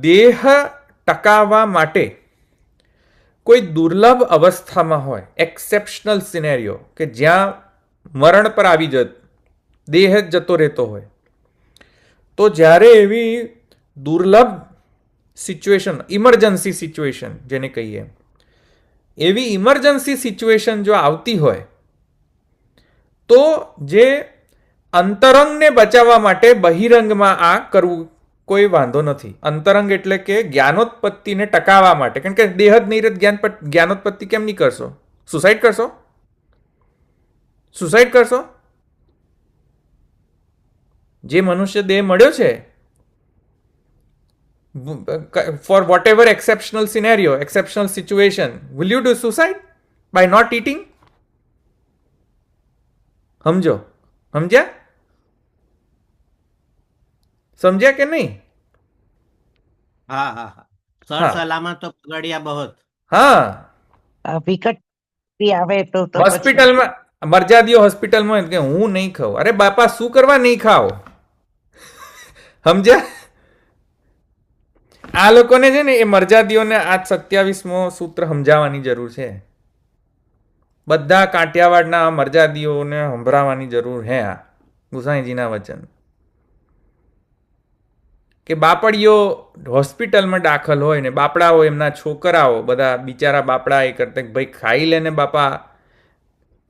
દેહ ટકાવવા માટે કોઈ દુર્લભ અવસ્થામાં હોય, એક્સેપ્શનલ સિનેરિયો કે જ્યાં મરણ પર આવી દેહ જ જતો રહેતો હોય, તો જ્યારે એવી દુર્લભ સિચ્યુએશન, ઇમરજન્સી સિચ્યુએશન જેને કહીએ, એવી ઇમરજન્સી સિચ્યુએશન જો આવતી હોય તો જે અંતરંગને બચાવવા માટે બહિરંગમાં આ કરવું કોઈ વાંધો નથી. અંતરંગ એટલે કે જ્ઞાનોત્પત્તિને ટકાવવા માટે. કારણ કે દેહ જ નહીં રહે, જ્ઞાનોત્પત્તિ કેમ નહીં કરશો? સુસાઇડ કરશો? સુસાઇડ કરશો? જે મનુષ્ય દેહ મળ્યો છે, for whatever exceptional scenario, exceptional situation, will you do suicide by not eating? સમજો, સમજ્યા? સમજ્યા કે નહીં? હા હા હા. સર હા. સલામત તો પગડિયા બહોત. હા, વિકટ આવે તો પછી હોસ્પિટલમાં મરજાદીઓ હોસ્પિટલમાં કે હું નહીં ખાઉં. અરે બાપા, શું કરવા નહીં ખાઓ? સમજ્યા? આ લોકોને છે ને એ મરજાદીઓને આ 27મો સૂત્ર સમજાવવાની જરૂર છે. બધા કાંઠિયાવાડના મરજાદીઓને સંભળાવવાની જરૂર હે આ ગુસાઈજીના વચન. કે બાપડીઓ હોસ્પિટલમાં દાખલ હોય ને બાપડાઓ, એમના છોકરાઓ બધા બિચારા બાપડા એ કરતા કે ભાઈ ખાઈ લે ને બાપા,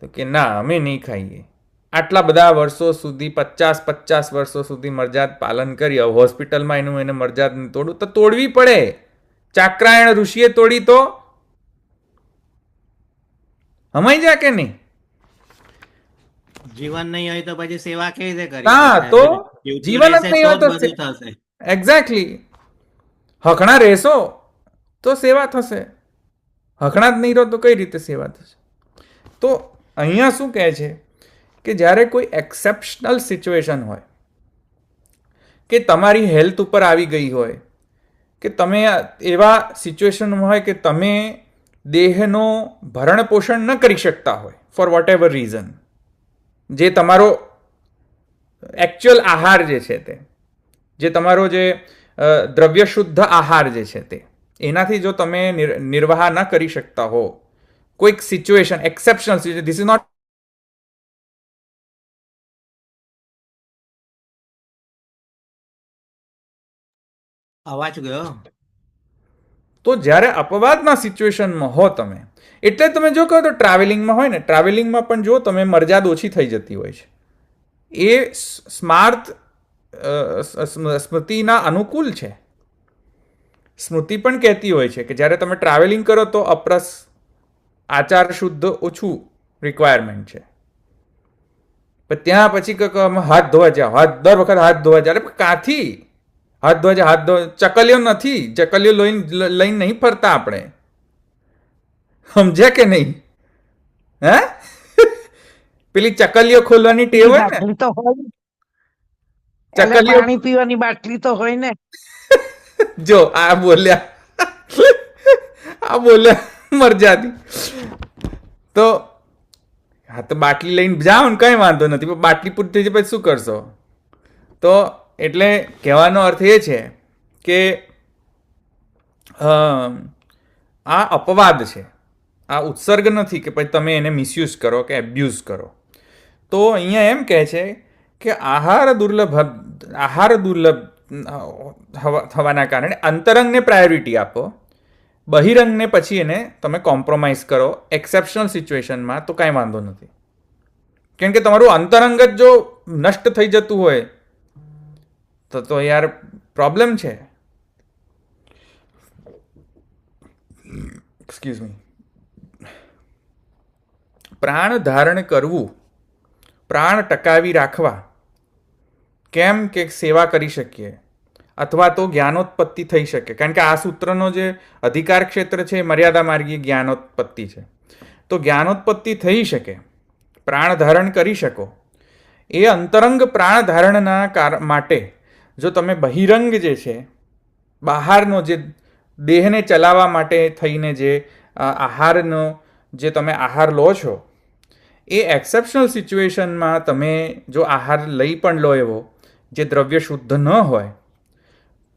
તો કે ના અમે નહીં ખાઈએ. આટલા બધા વર્ષો સુધી, 50 વર્ષો સુધી મરજાદ પાલન કરી, હવે હોસ્પિટલમાં એને મરજાદ તોડવું તો તોડવી પડે. ચાક્રાયણ ઋષિએ તોડી તો હમાઈ જા કે નહીં? જીવન નહીં હોય તો પછી સેવા કેવી રીતે કરી? હા, તો જીવતું જીવન જ રહેશે નહીં હોય તો તો જ બધું થશે. એક્ઝેક્ટલી. હકણા રહેશો તો સેવા થશે, હકણા જ નહીં રહો તો કઈ રીતે સેવા થશે? તો અહીંયા શું કહે છે કે જ્યારે કોઈ એક્સેપ્શનલ સિચ્યુએશન હોય, કે તમારી હેલ્થ ઉપર આવી ગઈ હોય, કે તમે એવા સિચ્યુએશનમાં હોય કે તમે દેહનો ભરણ પોષણ ન કરી શકતા હોય ફોર વોટ એવર રીઝન, જે તમારો એકચ્યુઅલ આહાર જે છે તે, જે તમારો જે દ્રવ્ય શુદ્ધ આહાર જે છે તે, એનાથી જો તમે નિર્વાહ ન કરી શકતા હો, કોઈક situation, exceptional situation, this is not અવાજ ગયો. તો જ્યારે અપવાદના સિચ્યુએશનમાં હો તમે, એટલે તમે જો કહો તો ટ્રાવેલિંગમાં હોય ને, ટ્રાવેલિંગમાં પણ જો તમે મરજાદ ઓછી થઈ જતી હોય છે. એ સ્માર્ત સ્મૃતિના અનુકૂળ છે. સ્મૃતિ પણ કહેતી હોય છે કે જ્યારે તમે ટ્રાવેલિંગ કરો તો અપરસ આચાર શુદ્ધ ઓછું રિક્વાયરમેન્ટ છે. પણ ત્યાં પછી હાથ ધોવા જાઓ, દર વખત હાથ ધોવા જાય. અરે કાથી હાથ ધોવા જાય? હાથ ધોવા ચકલીઓ નથી, ચકલીઓ લઈને નહીં ફરતા આપણે, સમજ્યા કે નહીં? હે પેલી ચકલીઓ ખોલવાની ટેવ હોય ને, બાટલી તો હોય ને. એટલે ચકલીઓ પાણી પીવાની બાટલી તો હોય ને. જો આ બોલ્યા મરજાદી. તો હા, તો બાટલી લઈને જાઓ ને, કઈ વાંધો નથી, પણ બાટલી પૂરી થઈ જાય પછી શું કરશો? તો એટલે કહેવાનો અર્થ એ છે કે આ અપવાદ છે, આ ઉત્સર્ગ નથી કે પછી તમે એને મિસયુઝ કરો કે એબ્યુઝ કરો. તો અહીંયા એમ કહે છે કે આહાર દુર્લભ થવાના કારણે અંતરંગને પ્રાયોરિટી આપો, બહિરંગને પછી એને તમે કોમ્પ્રોમાઇઝ કરો એક્સેપ્શનલ સિચ્યુએશનમાં, તો કાંઈ વાંધો નથી. કેમ કે તમારું અંતરંગ જ જો નષ્ટ થઈ જતું હોય તો યાર પ્રોબ્લેમ છે. Excuse me. પ્રાણ ધારણ કરવું, પ્રાણ ટકાવી રાખવા, કેમ કે સેવા કરી શકીએ અથવા તો જ્ઞાનોત્પત્તિ થઈ શકે. કારણ કે આ સૂત્રનો જે અધિકાર ક્ષેત્ર છે એ મર્યાદા માર્ગીય જ્ઞાનોત્પત્તિ છે. તો જ્ઞાનોત્પત્તિ થઈ શકે, પ્રાણ ધારણ કરી શકો. એ અંતરંગ પ્રાણ ધારણના માટે જો તમે બહિરંગ જે છે, બહારનો જે દેહને ચલાવવા માટે થઈને જે આહારનો જે તમે આહાર લો છો, એ એક્સેપ્શનલ સિચ્યુએશનમાં તમે જો આહાર લઈ પણ લો એવો જે દ્રવ્ય શુદ્ધ ન હોય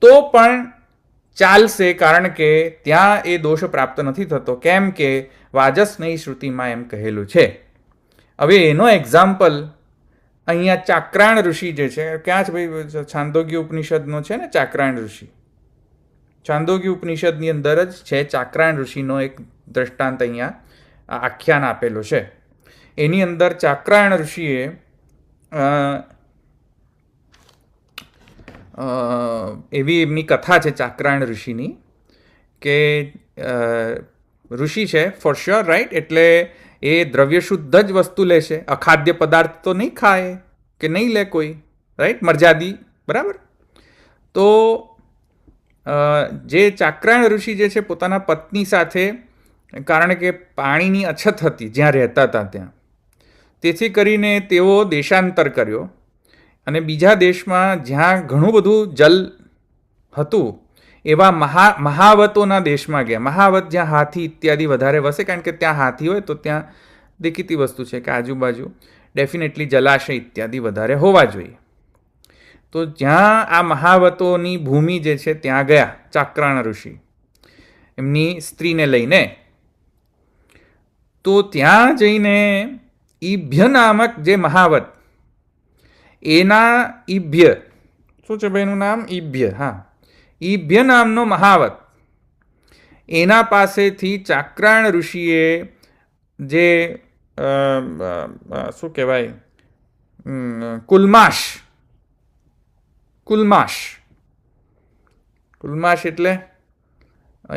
તો પણ ચાલશે, કારણ કે ત્યાં એ દોષ પ્રાપ્ત નથી થતો. કેમ કે વાજસ્નેયી શ્રુતિમાં એમ કહેલું છે. હવે એનો એક્ઝામ્પલ અહીંયા ચાક્રાયણ ઋષિ જે છે, ક્યાં છે ભાઈ? છાંદોગ્ય ઉપનિષદનો છે ને ચાક્રાયણ ઋષિ. છાંદોગ્ય ઉપનિષદની અંદર જ છે ચાક્રાયણ ઋષિનો એક દ્રષ્ટાંત અહીંયા આખ્યાન આપેલો છે. એની અંદર ચાક્રાયણ ઋષિએ એવી એમની કથા છે ચાક્રાયણ ઋષિની કે ઋષિ છે ફોર શ્યોર, રાઈટ? એટલે એ દ્રવ્ય શુદ્ધ જ વસ્તુ લે છે, અખાદ્ય પદાર્થ તો નહીં ખાય કે નહીં લે કોઈ, રાઈટ? મરજાદી, બરાબર? તો જે ચાક્રાયણ ઋષિ જે છે પોતાના પત્ની સાથે, કારણ કે પાણીની અછત હતી જ્યાં રહેતા હતા ત્યાં, તેથી કરીને તેઓ દેશાંતર કર્યો અને બીજા દેશમાં જ્યાં ઘણું બધું જલ હતું એવા મહાવતોના દેશમાં ગયા. મહાવત જ્યાં હાથી ઇત્યાદિ વધારે વસે, કારણ કે ત્યાં હાથી હોય તો ત્યાં દેખીતી વસ્તુ છે કે આજુબાજુ ડેફિનેટલી જલાશય ઇત્યાદિ વધારે હોવા જોઈએ. તો જ્યાં આ મહાવતોની ભૂમિ જે છે ત્યાં ગયા ચાક્રાયણ ઋષિ એમની સ્ત્રીને લઈને. તો ત્યાં જઈને ઈભ્ય નામક જે મહાવત, એના ઈભ્ય, શું છે ભાઈ એનું નામ? ઈભ્ય. હા, ઈભ્ય નામનો મહાવત, એના પાસેથી ચાક્રાયણ ઋષિએ જે શું કહેવાય, કુલમાશ એટલે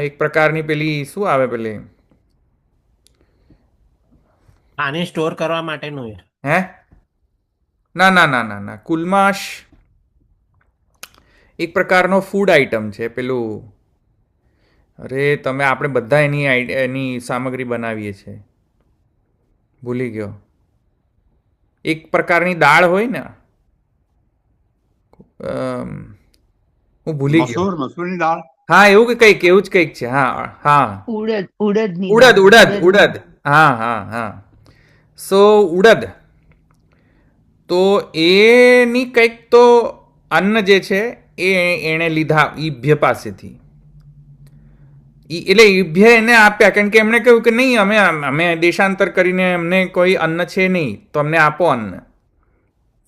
એક પ્રકારની પેલી શું આવે, પેલી આને સ્ટોર કરવા માટેનું છે. હે? ના, કુલમાશ એક પ્રકારનો ફૂડ આઇટમ છે. પેલું, અરે તમે આપણે બધા એની સામગ્રી બનાવીએ છીએ, ભૂલી ગયો. એક પ્રકારની દાળ હોય ને, હું ભૂલી ગયો. મસૂરની દાળ. હા, એવું કે કંઈક, એવું જ કંઈક છે. હા, ઉડદ. હા. સો ઉડદ, તો એની કંઈક તો અન્ન જે છે એ એણે લીધા ઈભ્ય પાસેથી. એટલે ઈભ્ય એને આપ્યા, કારણ કે એમણે કહ્યું કે નહીં, અમે દેશાંતર કરીને અમને કોઈ અન્ન છે નહીં, તો અમને આપો અન્ન.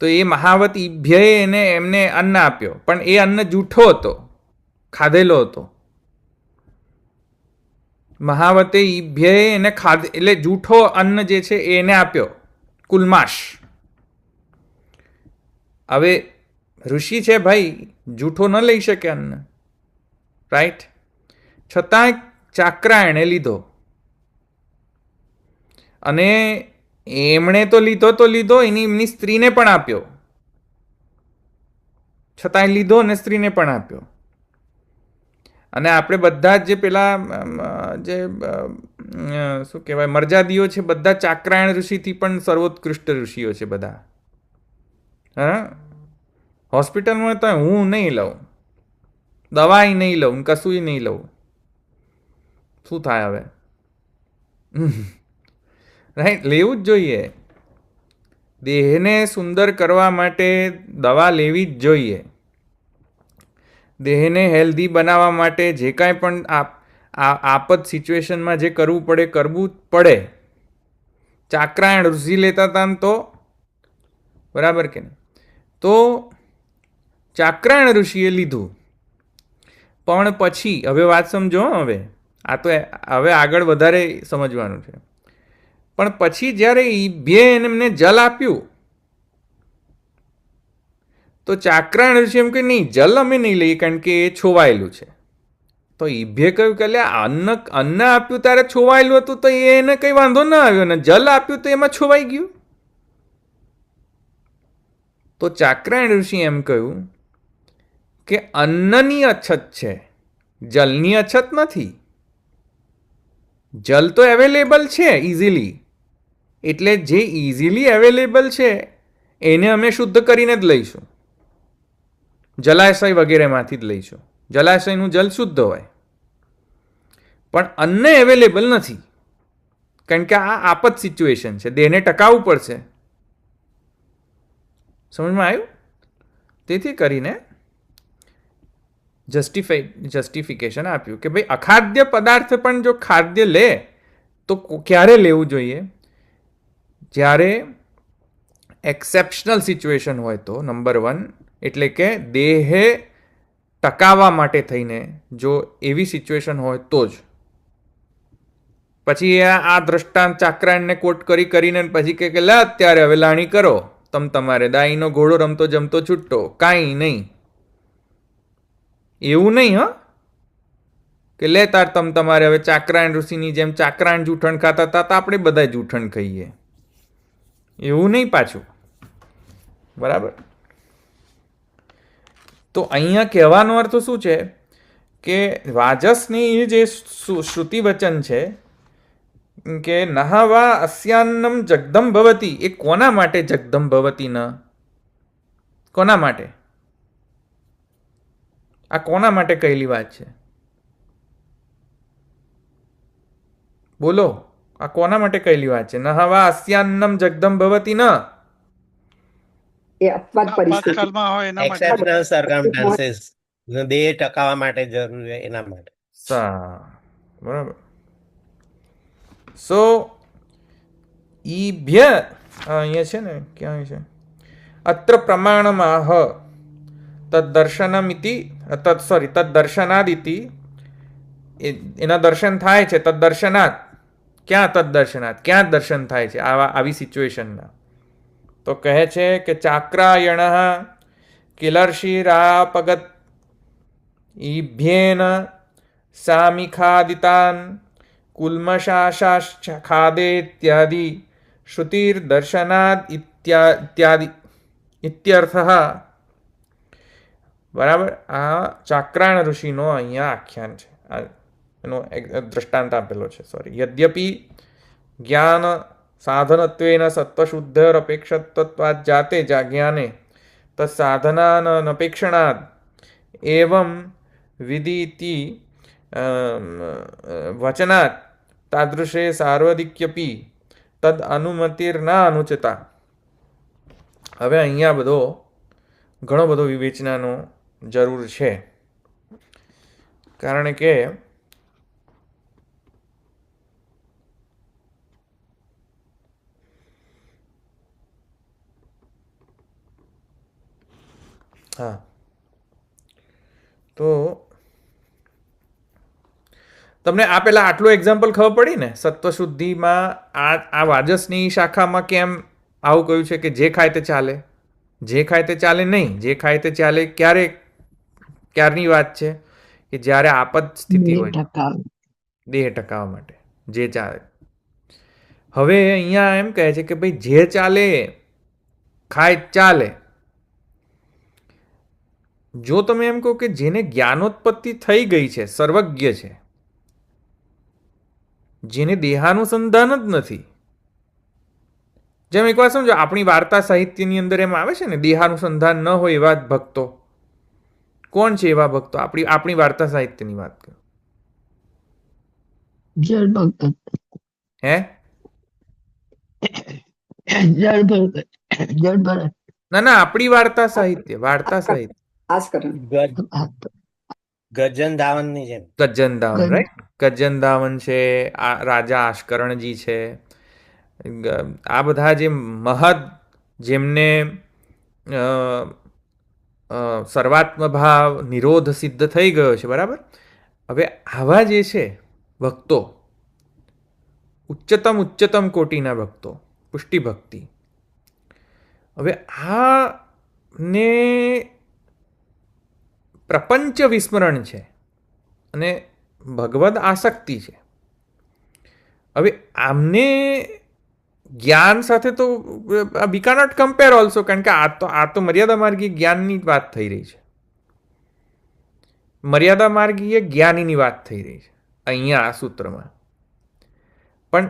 તો એ મહાવત ઈભ્યએ એમને અન્ન આપ્યો, પણ એ અન્ન જૂઠો હતો, ખાધેલો હતો. મહાવતે ઈભ્યએ એને એટલે જૂઠો અન્ન જે છે એને આપ્યો, કુલમાશ. હવે ઋષિ છે ભાઈ, જૂઠો ન લઈ શકે અન્ન, રાઈટ? છતાંય ચાક્રાયણે લીધો. અને એમણે તો લીધો એમની સ્ત્રીને પણ આપ્યો, છતાંય લીધો અને સ્ત્રીને પણ આપ્યો. અને આપણે બધા જ જે પેલા શું કહેવાય મરજાદીઓ છે, બધા ચાક્રાયણ ઋષિથી પણ સર્વોત્કૃષ્ટ ઋષિઓ છે બધા. હા, હોસ્પિટલમાં તો હું નહીં લઉં, દવાઈ નહીં લઉં, કશું નહીં લઉં. શું થાય હવે? રાઈટ, લેવું જ જોઈએ. દેહને સુંદર કરવા માટે દવા લેવી જ જોઈએ. દેહને હેલ્ધી બનાવવા માટે જે કાંઈ પણ આપત સિચ્યુએશનમાં જે કરવું પડે કરવું જ પડે. ચાક્રાયણ ઋષિ લેતા હતા ને તો બરાબર કે નહીં? તો ચાક્રાયણ ઋષિએ લીધું, પણ પછી હવે વાત સમજો. હવે આ તો હવે આગળ વધારે સમજવાનું છે. પણ પછી જ્યારે ઈભ્યે એમને જલ આપ્યું તો ચાક્રાયણ ઋષિ એમ કે નહીં, જલ અમે નહીં લઈએ કારણ કે એ છોવાયેલું છે. તો ઈભ્યે કહ્યું કે અન્ન આપ્યું ત્યારે છોવાયેલું હતું તો એને કંઈ વાંધો ના આવ્યો, ને જલ આપ્યું તો એમાં છોવાઈ ગયું. તો ચાક્રાયણ ઋષિ એમ કહ્યું કે અન્નની અછત છે, જલની અછત નથી. જલ તો અવેલેબલ છે ઇઝીલી, એટલે જે ઇઝીલી અવેલેબલ છે એને અમે શુદ્ધ કરીને જ લઈશું, જલાશય વગેરેમાંથી જ લઈશું. જલાશયનું જલ શુદ્ધ હોય, પણ અન્ન અવેલેબલ નથી કારણ કે આ આપત સિચ્યુએશન છે, દેહને ટકાવવું પડશે. સમજમાં આવ્યું? તેથી કરીને જસ્ટિફિકેશન આપ્યું કે ભાઈ અખાદ્ય પદાર્થ પણ જો ખાદ્ય લે તો ક્યારે લેવું જોઈએ? જ્યારે એક્સેપ્શનલ સિચ્યુએશન હોય તો, નંબર 1, એટલે કે દેહે ટકાવવા માટે થઈને જો એવી સિચ્યુએશન હોય તો જ. પછી આ દ્રષ્ટાંત ચાક્રાયણને કોટ કરીને પછી કે લે અત્યારે હવે લાણી કરો, તમારે દાઈનો ઘોડો રમતો જમતો છૂટતો, કાંઈ નહીં. એવું નહીં કે લે તાર તમારે હવે ચાક્રાયણ ઋષિની જેમ ચાક્રાયણ જૂઠણ ખાતા હતા તો આપણે બધા જૂઠણ ખાઈએ, એવું નહીં પાછું. બરાબર? તો અહીંયા કહેવાનો અર્થ શું છે કે વાજસની જે શ્રુતિ વચન છે કે નહાવા અસ્યાન્નમ જગદમ ભવતી, એ કોના માટે જગદમ ભવતી? ન કોના માટે? આ કોના માટે કહેલી વાત છે? બોલો, આ કોના માટે કહેલી વાત છે? નહાવા અસ્યાન્નમ જગદમ ભવતી. ન એ અપવાદ પરિસ્થિતિ આપાતકાળમાં હોય એના માટે. એક્સેપ્શનલ સર્કમસ્ટાન્સીસ, દેહ ટકાવવા માટે જરૂર છે એના માટે. બરાબર. સો ઈભ્ય અહીંયા છે ને, ક્યાં છે? અત્ર પ્રમાણમાહ તદ્દર્શનમિતિ તદ્દર્શનાદિતિ, એના દર્શન થાય છે. તદ્દર્શનાદ, ક્યાં તદ્દર્શનાદ? ક્યાં દર્શન થાય છે આવી સિચ્યુએશનના? તો કહે છે કે ચાક્રાયણ કિલર્ષિરાપગત ઈભ્યેન સામિખાદિતાન કુલ્મશાશાશ્ચ ખાદે ઇત્યાદિ શ્રુતિર દર્શનાદ ઇત્યાદિ ઇત્યર્થ. બરાબર? આ ચાક્રાયણ ઋષિનો અહીંયા આખ્યાન છે, એનો દ્રષ્ટાંત આપેલો છે. સોરી. યદ્યપિ જ્ઞાન સાધનત્વેન સત્વશુદ્ધર અપેક્ષત્વાદ જાતે જ્ઞાને તત્સાધનાનપેક્ષણાદ એવં વિદિતિ વચનાત તાદૃશે સાર્વધિક્યપી તદ અનુમતિર્ના અનુચિતા. હવે અહીંયા ઘણો બધો વિવેચનાનો જરૂર છે, કારણ કે હા, તો તમને આ પેલા આટલું એક્ઝામ્પલ ખબર પડી ને સત્વશુદ્ધિમાં. આ વાજસની શાખામાં કેમ આવું કહ્યું છે કે જે ખાય તે ચાલે? જે ખાય તે ચાલે નહીં. જે ખાય તે ચાલે ક્યારની વાત છે? કે જ્યારે આપત સ્થિતિ હોય, દેહ ટકાવવા માટે જે ચાલે. હવે અહીંયા એમ કહે છે કે ભાઈ જે ચાલે ખાય ચાલે. જો તમે એમ કહો કે જેને જ્ઞાનોત્પત્તિ થઈ ગઈ છે, સર્વજ્ઞ છે, જેને દેહાનુસંધાન જ નથી, જેમ એક વાત સમજો, આપણી વાર્તા સાહિત્યની અંદર એમ આવે છે ને, દેહાનુસંધાન ન હોય એવા જ ભક્તો. કોણ છે એવા ભક્તો? આપણી વાર્તા સાહિત્યની વાત કરો. જળ ભગત હે? જળ ભગત જળ ભરત ના ના, આપણી વાર્તા સાહિત્ય, વાર્તા સાહિત્ય. આસ્કરણ. ગર્જન ધાવનની જેમ. ગજ્જનદાવન, રાઈટ? ગજ્જનદાવન છે, આ રાજા આશ્કરણજી છે, આ બધા જે મહદ, જેમને સર્વાત્મ ભાવ નિરોધ સિદ્ધ થઈ ગયો છે, બરાબર? હવે આવા જે છે ભક્તો, ઉચ્ચતમ કોટીના ભક્તો, પુષ્ટિ ભક્તિ, હવે આ ને પ્રપંચ વિસ્મરણ છે અને ભગવદ આસક્તિ છે. હવે આમને જ્ઞાન સાથે તો વી કેનોટ કમ્પેર ઓલ્સો, કારણ કે આ તો મર્યાદા માર્ગી જ્ઞાનની વાત થઈ રહી છે. મર્યાદા માર્ગીય જ્ઞાનીની વાત થઈ રહી છે અહીંયા આ સૂત્રમાં. પણ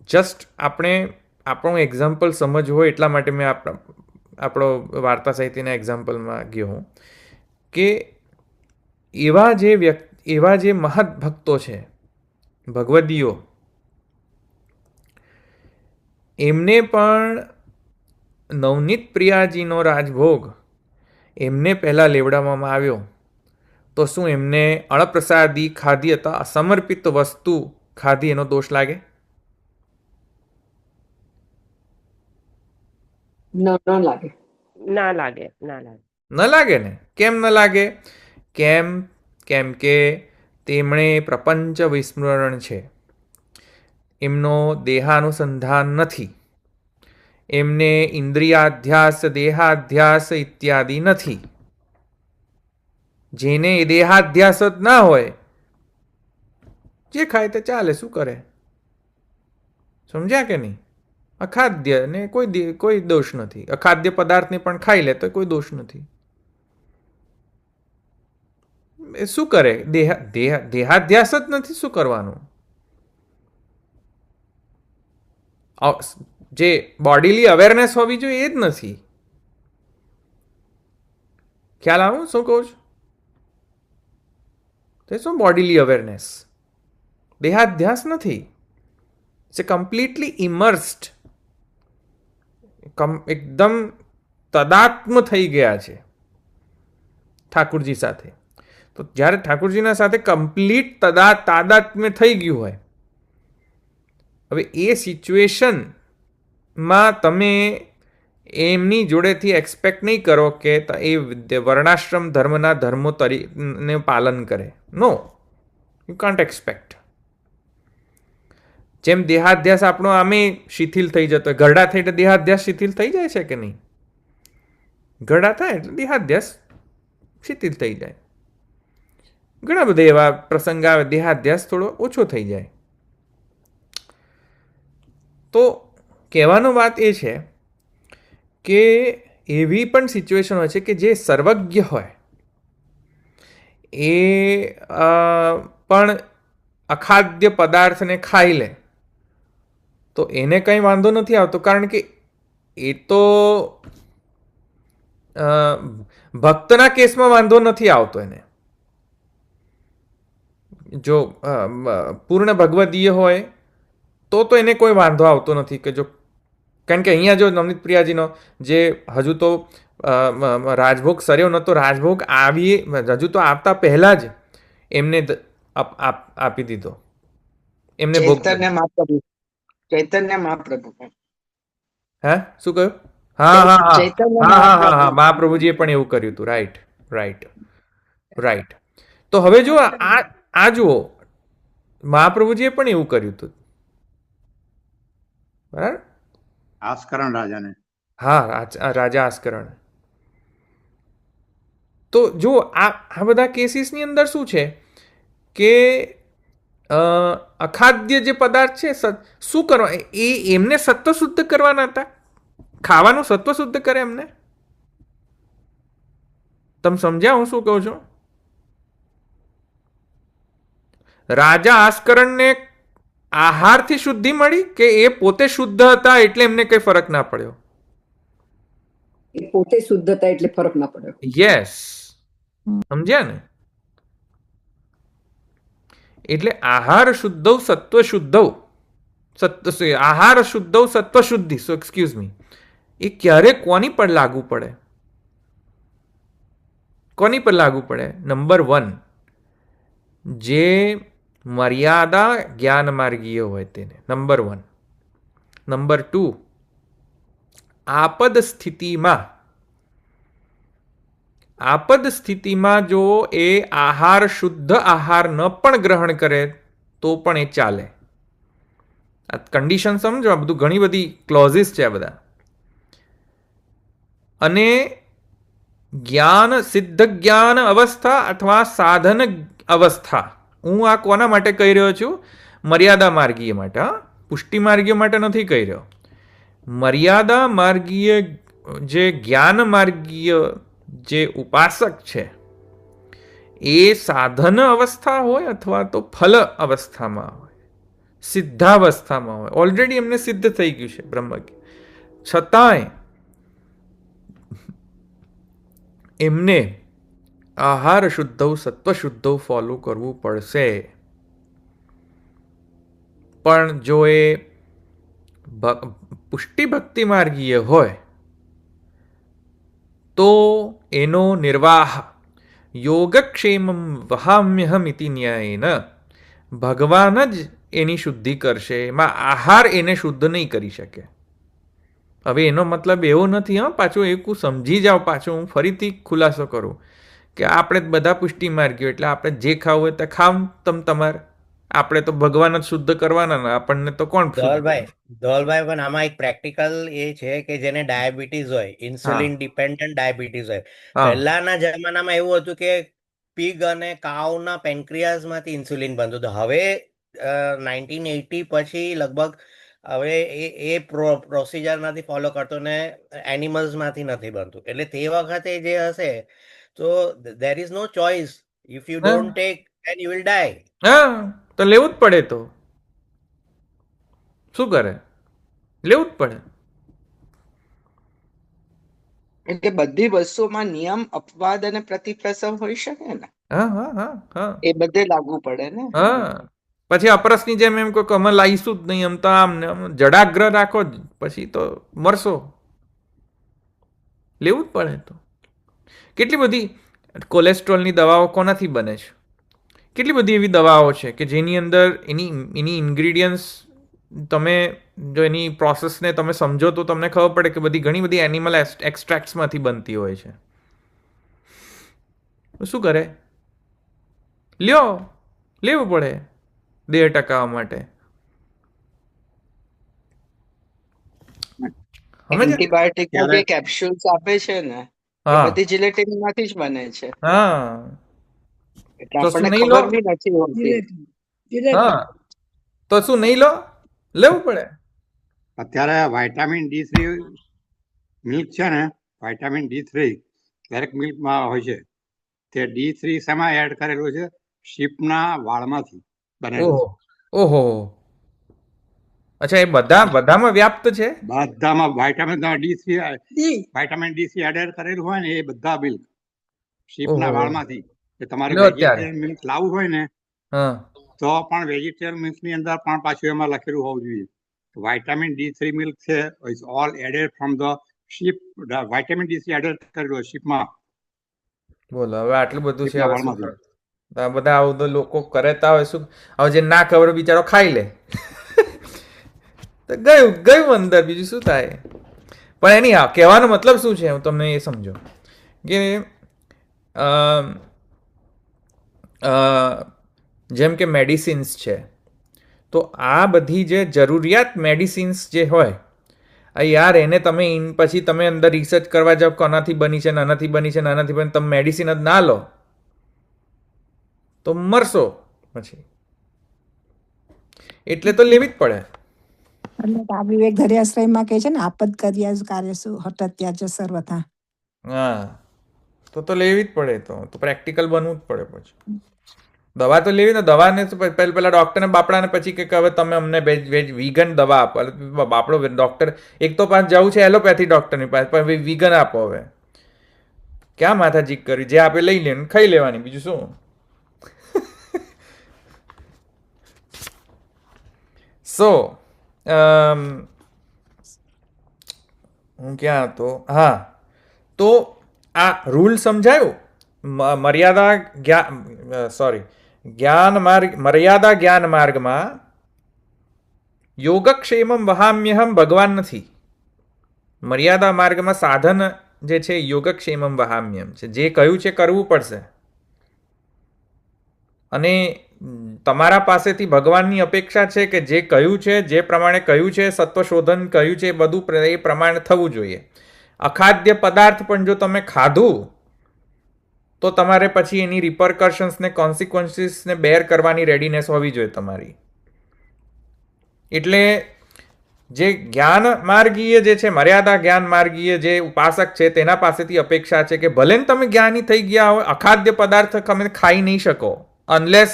જસ્ટ આપણે આપણું એક્ઝામ્પલ સમજ હોય એટલા માટે મેં આપણો વાર્તા સાહિત્યના એક્ઝામ્પલમાં ગયો હું કે એવા જે મહદ ભક્તો છે, ભગવદીઓ, એમને પણ નવનીત પ્રિયાજીનો રાજભોગ એમને પહેલાં લેવડાવવામાં આવ્યો તો શું એમને અણપ્રસાદી ખાધી અથવા અસમર્પિત વસ્તુ ખાધી એનો દોષ લાગે? ન લાગે. ના લાગે, ના લાગે. ન લાગે ને? કેમ ન લાગે? કેમ કે તેમણે પ્રપંચ વિસ્મરણ છે, એમનો દેહાનુસંધાન નથી, એમને ઇન્દ્રિયાધ્યાસ, દેહાધ્યાસ ઇત્યાદિ નથી. જેને દેહાધ્યાસ જ ના હોય, જે ખાય તે ચાલે, શું કરે? સમજ્યા કે નહીં? અખાદ્ય ને કોઈ દોષ નથી. અખાદ્ય પદાર્થને પણ ખાઈ લે તો કોઈ દોષ નથી. એ શું કરે? દેહાધ્યાસ જ નથી, શું કરવાનું? જે બોડીલી અવેરનેસ હોવી જોઈએ એ જ નથી. ખ્યાલ આવું શું કહું છું? તે શું બોડીલી અવેરનેસ? દેહાધ્યાસ નથી. ઇટ્સ એ કમ્પ્લીટલી ઇમર્સ્ડ, એકદમ તદાત્મ થઈ ગયા છે ઠાકુરજી સાથે. તો જ્યારે ઠાકુરજીના સાથે કમ્પ્લીટ તાદાત્મ્ય થઈ ગયું હોય, હવે એ સિચ્યુએશનમાં તમે એમની જોડેથી એક્સપેક્ટ નહીં કરો કે એ વર્ણાશ્રમ ધર્મના ધર્મો ને પાલન કરે. નો, યુ કાન્ટ એક્સપેક્ટ. જેમ દેહાધ્યાસ આપણો આમે શિથિલ થઈ જતો હોય, ગરડા થઈ એટલે દેહાધ્યાસ શિથિલ થઈ જાય છે કે નહીં? ગરડા થાય એટલે દેહાધ્યાસ શિથિલ થઈ જાય. ઘણા બધા એવા પ્રસંગ આવે, દેહાધ્યાસ થોડો ઓછો થઈ જાય. તો કહેવાનો વાત એ છે કે એવી પણ સિચ્યુએશન હોય છે કે જે સર્વજ્ઞ હોય એ પણ અખાદ્ય પદાર્થને ખાઈ લે તો એને કંઈ વાંધો નથી આવતો, કારણ કે એ તો ભક્તના કેસમાં વાંધો નથી આવતો એને. જો પૂર્ણ ભગવદીય હોય તો એને કોઈ વાંધો આવતો નથી કે જો, કારણ કે અહીંયા જો નવનીત પ્રિયાજીનો જે હજુ તો રાજભોગ સર્યો નહોતો, રાજભોગ હજુ તો આવતા પહેલા જ એમને આપી દીધો, એમને ભોગ. ચૈતન્ય મહાપ્રભુ. હે શું કહ્યું? હા, મહાપ્રભુજીએ પણ એવું કર્યું હતું. રાઈટ. તો હવે જો આ જુઓ, મહાપ્રભુજીએ પણ એવું કર્યું હતું, બરાબર? આસ્કરણ રાજાને. હા, રાજા આસ્કરણ. તો જો આ બધા કેસીસની અંદર શું છે કે અખાદ્ય જે પદાર્થ છે શું કરવા એમને સત્વ શુદ્ધ કરવાના હતા. ખાવાનું સત્વ શુદ્ધ કરે એમને. તમે સમજ્યા હું શું કહું છું? રાજા આસ્કરણને આહારથી શુદ્ધિ મળી કે એ પોતે શુદ્ધ હતા એટલે એમને કઈ ફરક ના પડ્યો? એ પોતે શુદ્ધ હતા એટલે ફરક ના પડ્યો. યસ, સમજ્યા ને? એટલે આહાર શુદ્ધવ સત્વ શુદ્ધવ આહાર શુદ્ધવ સત્વ શુદ્ધિ એક્સક્યુઝ મી એ ક્યારે કોની પર લાગુ પડે? કોની પર લાગુ પડે? નંબર 1, જે મર્યાદા જ્ઞાન માર્ગીય હોય તેને. નંબર 1. નંબર 2, આપદ સ્થિતિમાં જો એ આહાર શુદ્ધ આહાર ન પણ ગ્રહણ કરે તો પણ એ ચાલે. આ કન્ડિશન સમજો, આ બધું ઘણી બધી ક્લોઝિસ છે આ બધા. અને જ્ઞાન સિદ્ધ જ્ઞાન અવસ્થા અથવા સાધન અવસ્થા, હું આ કોના માટે કહી રહ્યો છું? મર્યાદા માર્ગીય માટે. પુષ્ટિ માર્ગીય માટે નથી કહી રહ્યો. મર્યાદા માર્ગીય જે જ્ઞાન માર્ગીય જે ઉપાસક છે એ સાધન અવસ્થા હોય અથવા તો ફલ અવસ્થામાં હોય, સિદ્ધાવસ્થામાં હોય, ઓલરેડી એમને સિદ્ધ થઈ ગયું છે બ્રહ્મ, છતાંય એમને આહાર શુદ્ધવ સત્વ શુદ્ધવ ફોલો કરવું પડશે. પણ જો એ પુષ્ટિ ભક્તિ માર્ગીય હોય તો એનો નિર્વાહ યોગક્ષેમમ વહામ્યહમિતિ ન્યાયેન, ભગવાન જ એની શુદ્ધિ કરશે, એમાં આહાર એને શુદ્ધ નહીં કરી શકે. હવે એનો મતલબ એવો નથી, પાછું એક સમજી જાઓ, પાછું હું ફરીથી ખુલાસો કરું કે આપણે બધા પુષ્ટિ માર્ગીઓ એટલે આપણે જે ખાવું હોય તે ખાવ તમારે, આપણે તો ભગવાન જ શુદ્ધ કરવાના ને આપણને તો કોણ? ધવલભાઈ પણ આમાં એક પ્રેક્ટિકલ એ છે કે જેને ડાયાબિટીસ હોય, ઇન્સ્યુલિન ડિપેન્ડન્ટ ડાયાબિટીસ હોય. પહેલાના જમાનામાં એવું હતું કે પીગ અને કાઉના પેન્ક્રિયાસમાંથી ઇન્સ્યુલિન બનતું હતું. હવે 1980 પછી લગભગ હવે એ પ્રોસિજર નથી ફોલો કરતો ને એનિમલ્સમાંથી નથી બનતું. એટલે તે વખતે જે હશે તો there is no choice. If you don't take, then you will die. હા, તો લેવું જ પડે. તો શું કરે? લેવું જ પડે. એટલે બધી વસ્તુમાં નિયમ, અપવાદ અને પ્રતિપ્રસવ હોઈ શકે ને. હા હા હા હા, એ બધે લાગુ પડે ને. હા. પછી અપરસની જેમ એમ કોઈ અમે લાવીશું જ નહીં, આમ તો આમ ને આમ જડાગ્રહ રાખો જ, પછી તો મરશો. લેવું જ પડે. તો કેટલી બધી કોલેસ્ટ્રોલની દવાઓ કોનાથી બને છે? કેટલી બધી એવી દવાઓ છે કે જેની અંદર એની ઇન્ગ્રીડિયન્ટ્સ તમે જો એની પ્રોસેસને તમે સમજો તો તમને ખબર પડે કે બધી ઘણી બધી એનિમલ એક્સ્ટ્રેક્ટ્સમાંથી બનતી હોય છે. શું કરે? લેવું પડે દેહ ટકાવવા માટે. એન્ટીબાયોટિક જે કેપ્સ્યુલ્સ આપે છે ને, એ બધી જીલેટિન માંથી જ બને છે. હા, એટલે તો શું આપણને નહીં લો? ખબર બી નથી હોતી. હા, તો શું નહીં લો? લેવું પડે. અત્યારે વાઇટામિન D3 મિલ્ક છે ને, વાઇટામિન D3 દરેક મિલ્કમાં હોય છે. તે D3 શેમાં એડ કરેલું છે? શીપના વાળમાંથી બનેલું છે. ઓહો, અચ્છા, એ બધામાં વ્યાપ્ત છે? બધામાં વાઇટામિન D3 એડ કરેલું હોય ને, એ બધા મિલ્ક શીપના વાળમાંથી. તમારે વેજીટેરિયન મિલ્ક લાવવું હોય ને તો પણ વેજીટેરિયન મિલ્ક ની અંદર પણ પાછું એમાં લખેલું હોવું જોઈએ વાઇટામિન D3 મિલ્ક છે is all added from the sheep. Vitamin D3 added કરેલું શીપમાં. બોલો, હવે આટલું બધું છે. આ બધા આવું તો લોકો કરેતા હોય, શું હવે જે ના ખબર બિચારો ખાઈ લે તો ગયું અંદર, બીજું શું થાય? પણ એની કહેવાનો મતલબ શું છે હું તમને એ સમજો કે જેમ કે મેડિસિન્સ છે, તો આ બધી જે જરૂરિયાત મેડિસિન્સ જે હોય, યાર એને તમે પછી તમે અંદર રિસર્ચ કરવા જાઓ કોનાથી બની છે, નાનાથી બની છે, નાનાથી બની, તમે મેડિસિન જ ના લો તો મરશો પછી. એટલે તો લેવી જ પડે. એટલે આ વિવેક ધર્યાશ્રયમાં કહે છે ને આપદ કર્યા કાર્ય શું હઠત્યાજ સર્વથા. હા, તો લેવી જ પડે. તો પ્રેક્ટિકલ બનવું જ પડે. પછી દવા તો લેવી ને, દવાને પેલા ડોક્ટરને બાપડાને પછી કે હવે તમે અમને વીગન દવા આપો. બાપડો ડોક્ટર એક તો પાસ જવું છે એલોપેથી ડોક્ટરની પાસે, પણ વીગન આપો. હવે ક્યાં માથાજીક કરી, જે આપે લઈ લે ખાઈ લેવાની, બીજું શું. સો હું ક્યાં હતો? હા, તો આ રૂલ સમજાયું. મર્યાદા મર્યાદા જ્ઞાન માર્ગમાં યોગક્ષેમમ વહામ્યહમ ભગવાન નથી. મર્યાદા માર્ગમાં સાધન જે છે યોગક્ષેમમ વહામ્યમ છે. જે કહ્યું છે કરવું પડશે. અને તમારા પાસેથી ભગવાનની અપેક્ષા છે કે જે કહ્યું છે, જે પ્રમાણે કહ્યું છે, સત્વશોધન કહ્યું છે, બધું એ પ્રમાણે થવું જોઈએ. અખાદ્ય પદાર્થ પણ જો તમે ખાધું તો તમારે પછી એની રિપરકશન્સને, કોન્સિક્વન્સીસને બેર કરવાની રેડીનેસ હોવી જોઈએ તમારી. એટલે જે જ્ઞાન માર્ગીય જે છે, મર્યાદા જ્ઞાન માર્ગીય જે ઉપાસક છે તેના પાસેથી અપેક્ષા છે કે ભલે તમે જ્ઞાની થઈ ગયા હોય, અખાદ્ય પદાર્થ તમે ખાઈ નહીં શકો અનલેસ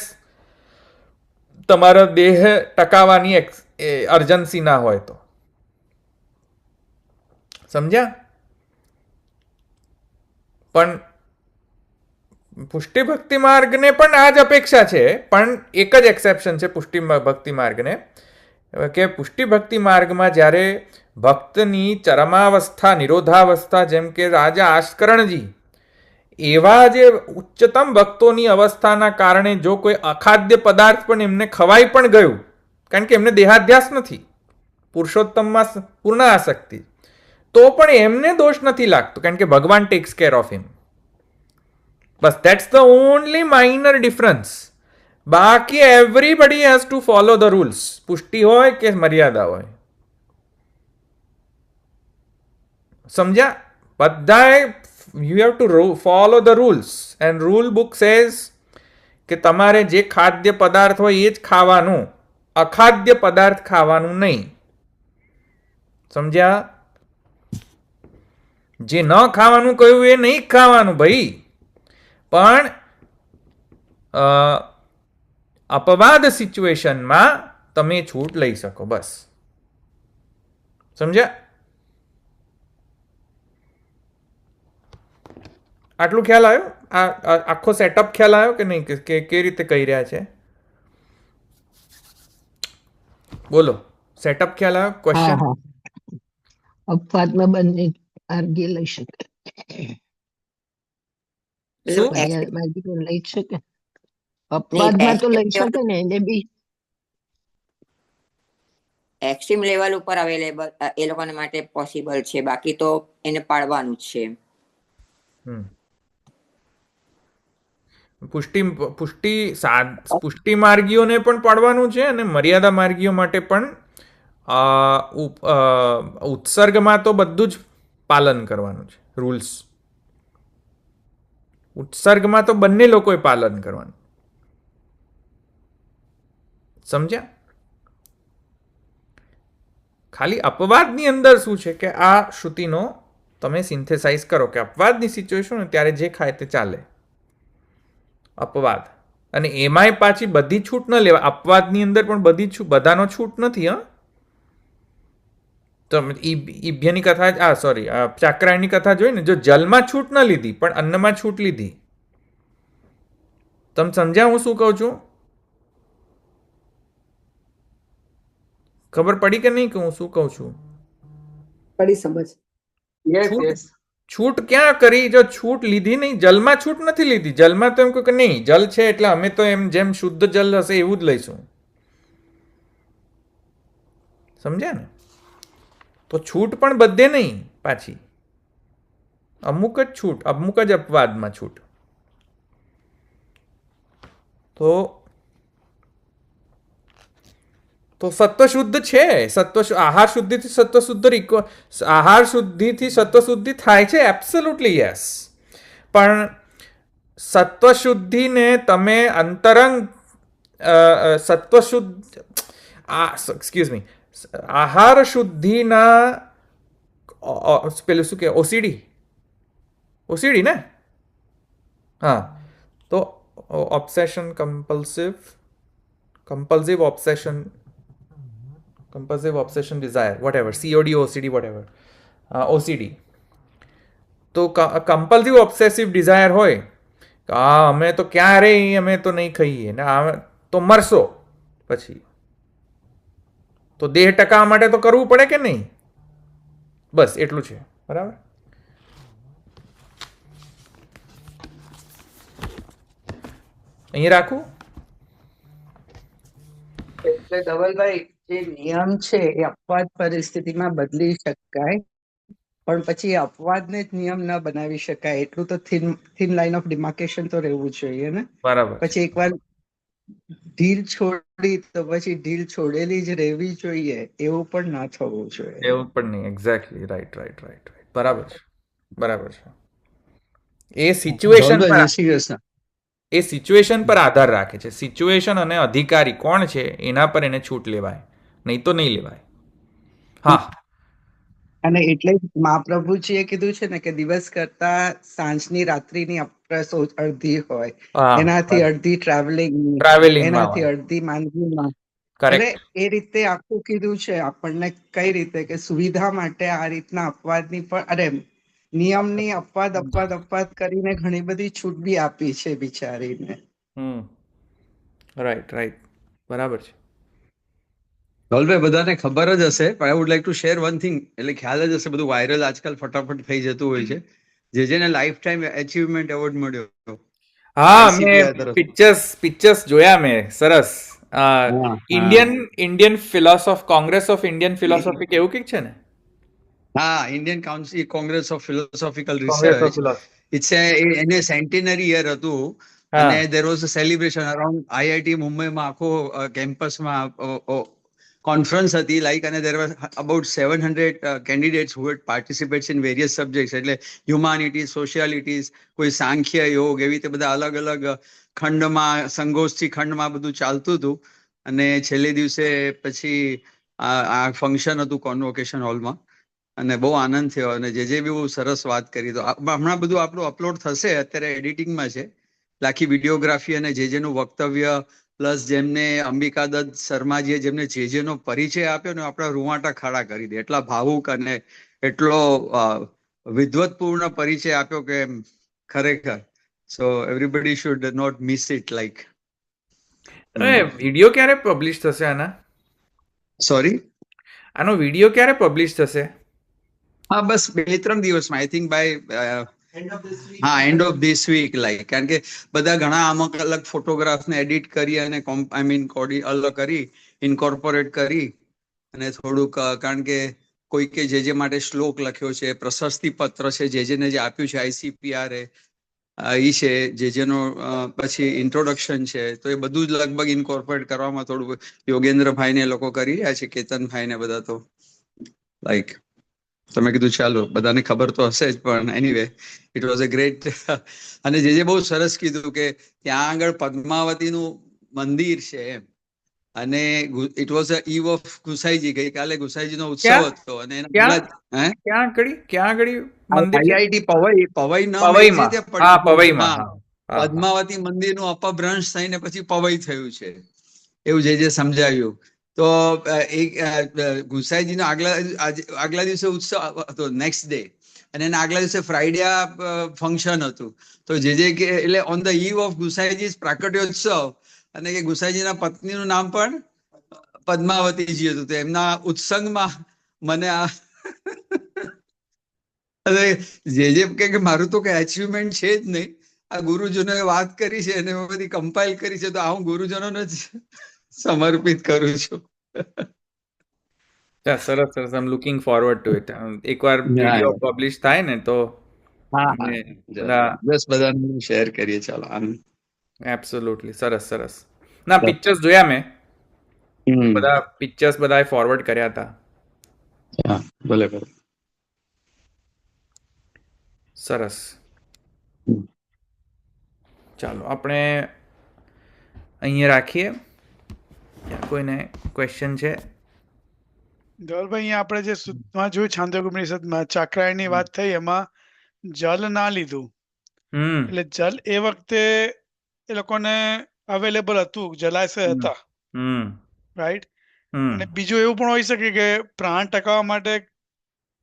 તમારા દેહ ટકાવવાની અર્જન્સી ના હોય તો. સમજ્યા? પણ પુષ્ટિ ભક્તિ માર્ગને પણ આ જ અપેક્ષા છે, પણ એક જ એક્સેપ્શન છે પુષ્ટિ ભક્તિ માર્ગને, કે પુષ્ટિ ભક્તિ માર્ગમાં જ્યારે ભક્તની ચરમાવસ્થા, નિરોધાવસ્થા, જેમ કે રાજા આસ્કરણજી એવા જે ઉચ્ચતમ ભક્તોની અવસ્થાના કારણે જો કોઈ અખાદ્ય પદાર્થ પણ એમને ખવાઈ પણ ગયું, કારણ કે એમને દેહાધ્યાસ નથી, પુરુષોત્તમમાં પૂર્ણ આસક્તિ, તો પણ એમને દોષ નથી લાગતો, કારણ કે ભગવાન ટેક્સ કેર ઓફ હિમ. બસ that's the only minor difference. બાકી everybody has to follow the rules, Pushti હોય કે મર્યાદા હોય. સમજ્યા? બધાએ you have to follow the rules, and rule book says કે તમારે જે ખાદ્ય પદાર્થ હોય એ જ ખાવાનું, અખાદ્ય પદાર્થ ખાવાનું નહીં. સમજ્યા? જે ન ખાવાનું કહ્યું એ નહીં ખાવાનું ભાઈ, પણ અપવાદ સિચ્યુએશનમાં તમે છૂટ લઈ શકો. બસ સમજ્યા? આટલું ખ્યાલ આવ્યો? આ આખો સેટઅપ ખ્યાલ આવ્યો કે નહીં, કે કેવી રીતે કહી રહ્યા છે? બોલો, સેટઅપ ખ્યાલ આવ્યો? ક્વેશ્ચન? અપવાદમાં બંને માર્ગે લઈ શકે. લઈ શકે, અપવાદમાં તો લઈ શકે ને, એને બી એક્સ્ટ્રીમ લેવલ ઉપર અવેલેબલ એ લોકોને માટે પોસિબલ છે, બાકી તો એને પાડવાનું જ છે. પુષ્ટિ માર્ગીઓને પણ પાડવાનું છે અને મર્યાદા માર્ગીઓ માટે પણ ઉત્સર્ગમાં તો બધું જ પાલન કરવાનું છે રૂલ્સ. ઉત્સર્ગમાં તો બંને લોકોએ પાલન કરવાનું. સમજ્યા? ખાલી અપવાદની અંદર શું છે કે આ શ્રુતિનો તમે સિન્થેસાઇઝ કરો કે અપવાદની સિચ્યુએશન હોય ત્યારે જે ખાય તે ચાલે. અપવાદ, અને એમાંય પાછી બધી છૂટ ન લેવા. અપવાદની અંદર પણ બધાનો છૂટ નથી. હા, તો ઈભ્યની કથા, ચાક્રાયણની કથા જોઈ ને, જો જલમાં છૂટ ન લીધી પણ અન્નમાં છૂટ લીધી. તમે સમજ્યા હું શું કહું છું? ખબર પડી કે નહીં કે હું શું કહું છું? પડી સમજ. છૂટ ક્યાં કરી? જો છૂટ લીધી નહીં, જલમાં છૂટ નથી લીધી. જલમાં તો એમ કહ્યું કે નહીં, જલ છે એટલે અમે તો એમ જેમ શુદ્ધ જલ હશે એવું જ લઈશું. સમજ્યા ને? તો છૂટ પણ બધે નહીં, પાછી અમુક જ છૂટ, અમુક જ અપવાદમાં છૂટ. તો સત્વ શુદ્ધ છે. આહાર શુદ્ધિથી સત્વ શુદ્ધ આહાર શુદ્ધિથી સત્વ શુદ્ધિ થાય છે, એબ્સોલ્યુટલી યસ. પણ સત્વ શુદ્ધિને તમે અંતરંગ સત્વ શુદ્ધ એક્સક્યુઝ મી, આહાર શુદ્ધિના પેલું શું કે ઓસીડી ને? હા, તો obsession compulsive obsession desire what COD OCD what OCD. તો કમ્પલ્સિવ ઓબ્સેસિવ ડિઝાયર હોય કે અમે તો ક્યારેય અમે તો નહીં ખાઈએ ને તો મરશો પછી, તો દેહ ટકાવવા માટે તો કરવું પડે કે નહીં? બસ એટલું છે, બરાબર. અહીં રાખું. એટલે ધવલભાઈ, જે નિયમ છે એ અપવાદ પરિસ્થિતિમાં બદલી શકાય, પણ પછી અપવાદને જ નિયમ ન બનાવી શકાય. એટલું તો થિન લાઇન ઓફ ડિમાર્કેશન તો રહેવું જોઈએ ને. બરાબર. પછી એકવાર ઢીલ છોડી તો પછી ઢીલ છોડેલી જ રહેવી જોઈએ, એવું પણ ના થવું જોઈએ. એવું પણ નહીં. Exactly, right. બરાબર છે. એ સિચ્યુએશન પર આધાર રાખે છે. સિચ્યુએશન અને અધિકારી કોણ છે એના પર એને છૂટ લેવાય, નહીં તો નહીં લેવાય. હા, અને એટલે જ મહાપ્રભુજીએ કીધું છે ને કે દિવસ કરતા સાંજની રાત્રિની અપ્રસ અડધી હોય, એનાથી અડધી ટ્રાવેલિંગ, એનાથી અડધી માંદગીમાં. એટલે એ રીતે આખું કીધું છે આપણને, કઈ રીતે કે સુવિધા માટે આ રીતના અપવાદની પણ નિયમની અપવાદ કરીને ઘણી બધી છૂટ બી આપી છે બિચારીને. રાઈટ, બરાબર છે. ધવલભાઈ, બધાને ખબર જ હશે, પણ I would like to share one thing. એટલે ખ્યાલ જ હશે, બધું વાયરલ આજકાલ ફટાફટ થઈ જતું હોય છે. જેને લાઈફ ટાઈમ અચીવમેન્ટ એવોર્ડ મળ્યો. હા, મેં પિક્ચર્સ જોયા મેં. સરસ. Indian congress of Indian philosophy કેવું કંઈક છે ને? હા, Indian congress of philosophical research. એને સેન્ટિનરી યર હતું અને there was a celebration around IIT મુંબઈમાં. આખો કેમ્પસમાં કોન્ફરન્સ હતી લાઈક, અને there were about 700 candidates who had participates in various subjects. એટલે હ્યુમાનિટીઝ, સોશિયાલિટીઝ, કોઈ સાંખ્ય, યોગ, એવી રીતે બધા અલગ અલગ ખંડમાં, સંગોષ્ઠી ખંડમાં બધું ચાલતું હતું. અને છેલ્લે દિવસે પછી આ ફંક્શન હતું કોન્વોકેશન હોલમાં, અને બહુ આનંદ થયો. અને જે બી બહુ સરસ વાત કરી. તો હમણાં બધું આપણું અપલોડ થશે, અત્યારે એડિટિંગમાં છે. આખી વિડીયોગ્રાફી અને જેનું વક્તવ્ય, પ્લસ જેમને અંબિકા દત્ત શર્માજીએ જેમને જેનો પરિચય આપ્યો ને, આપણા રૂવાટા ખાડા કરી દે. એટલા ભાવુક અને એટલો વિદ્વતપૂર્ણ પરિચય આપ્યો કે ખરેખર. So everybody should not miss it. Like video ક્યારે પબ્લિશ થશે આના? સોરી, આનો વિડીયો ક્યારે પબ્લિશ થશે? હા, બસ 2-3 દિવસમાં. I think by end of this week. Like, કારણ કે બધા ઘણા અમુક અલગ ફોટોગ્રાફને એડિટ કરી અને ઇન્કોર્પોરેટ કરી અને થોડુંક, કારણ કે કોઈકે જે માટે શ્લોક લખ્યો છે, પ્રશસ્તિ પત્ર છે, જેને જે આપ્યું છે ICPR છે, જેનો પછી ઇન્ટ્રોડક્શન છે, તો એ બધું જ લગભગ ઇન્કોર્પોરેટ કરવામાં થોડું યોગેન્દ્રભાઈ ને લોકો કરી રહ્યા છે, કેતનભાઈ ને બધા. તો લાઈક તમે કીધું ચાલો, બધાને ખબર તો હશે જ, પણ anyway it was a great. અને જે બહુ સરસ કીધું કે ત્યાં આગળ પદ્માવતીનું મંદિર છે એમ, અને it was a eve of Gusaiji. ગઈકાલે ગુસાઈજીનો ઉત્સવ હતો, અને IIT પદ્માવતી મંદિરનું અપભ્રંશ થઈને પછી પવઈ થયું છે, એવું જે સમજાવ્યું. તો ગુસાઈજીનો આગલા દિવસે ઉત્સવ હતો, નેક્સ્ટ ડે, અને એના આગલા દિવસે ફ્રાઈડે ફંક્શન હતું. તો જે કે એટલે ઓન ધ ઈવ ઓફ ગુસાઈજીસ પ્રાકટ્યોત્સવ, અને કે ગુસાઈજીના પત્નીનું નામ પણ પદ્માવતીજી હતું. તો એમના ઉત્સંગમાં મને જે કે મારું તો કઈ અચીવમેન્ટ છે જ નહીં, આ ગુરુજનોએ વાત કરી છે અને બધી કમ્પાઇલ કરી છે, તો આ હું ગુરુજનોને જ સમર્પિત કરું છું. સરસ. I am looking forward to it. એકવાર વિડીયો પબ્લિશ થાય ને તો બસ બધાને શેર કરીએ. ચાલો, એબ્સોલ્યુટલી. સરસ. ના, પિક્ચર્સ જોયા મેં. બધા પિક્ચર્સ બધાએ ફોરવર્ડ કર્યા હતા. ભલે. સરસ. ચાલો, આપણે અહીંયા રાખીએ. કોઈને ક્વેશ્ચન છે? ધવલભાઈ, અહીંયા આપણે જે સૂત્રમાં જોયું છાંદોગ્ય ઉપનિષદમાં ચાક્રાયણની વાત થઈ, એમાં જલ ના લીધું, એટલે જલ એ વખતે એ લોકોને અવેલેબલ હતું, જલાશય હતા, રાઈટ? અને બીજું એવું પણ હોઈ શકે કે પ્રાણ ટકાવવા માટે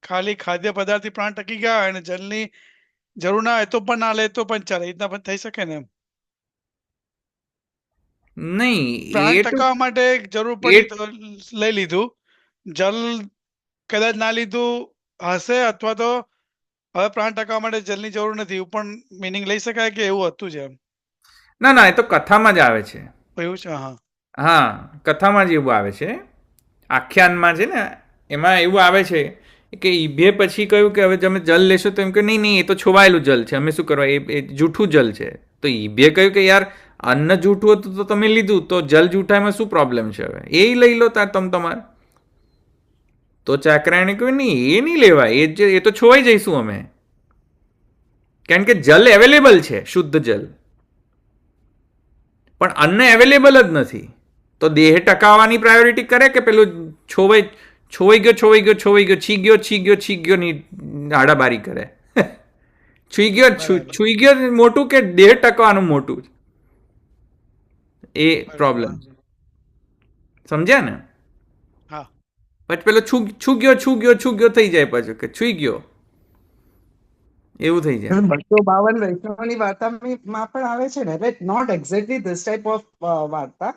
ખાલી ખાદ્ય પદાર્થથી પ્રાણ ટકી ગયા અને જલની જરૂર ના હોય તો પણ ના લે તો પણ ચાલે, એ રીતના પણ થઈ શકે ને? એમ નહીં, પ્રાણ ટકાવવા માટે જરૂર પડી તો લઈ લીધું, જલ કદાચ ના લીધું હશે, અથવા તો હવે પ્રાણ ટકાવવા માટે જલની જરૂર નથી, એવું પણ મિનિંગ લઈ શકાય કે એવું હતું જ? એમ ના, એ તો કથામાં જ આવે છે. એવું છે? હા, કથામાં જ એવું આવે છે, આખ્યાનમાં છે ને, એમાં એવું આવે છે કે ઈભે પછી કહ્યું કે હવે તમે જલ લેશો તો એમ કે નહીં, એ તો છોવાયેલું જલ છે, અમે શું કરવા, એ જૂઠું જલ છે. તો ઈભે કહ્યું કે યાર અન્ન જૂઠું હતું તો તમે લીધું, તો જલ જૂઠામાં શું પ્રોબ્લેમ છે, હવે એ લઈ લો તમારે. તો ચાકરાયણે કહ્યું નહીં, એ નહીં લેવાય, એ તો છોવાઈ જઈશું અમે, કારણ કે જલ અવેલેબલ છે, શુદ્ધ જલ, પણ અન્ન અવેલેબલ જ નથી. તો દેહ ટકાવવાની પ્રાયોરિટી કરે કે પેલું છોવાઈ ગયો ની આડાબારી કરે? છુઈ ગયો મોટું કે દેહ ટકવાનું મોટું? એ પ્રોબ્લેમ સમજ્યા ને? પછી પેલો છું ગયો થઈ જાય, પાછું કે છુઈ ગયો, એવું થઈ જાય. 252 વૈષ્ણવની વાર્તામાં પણ આવે છે ને, right? Not exactly this type of વાર્તા,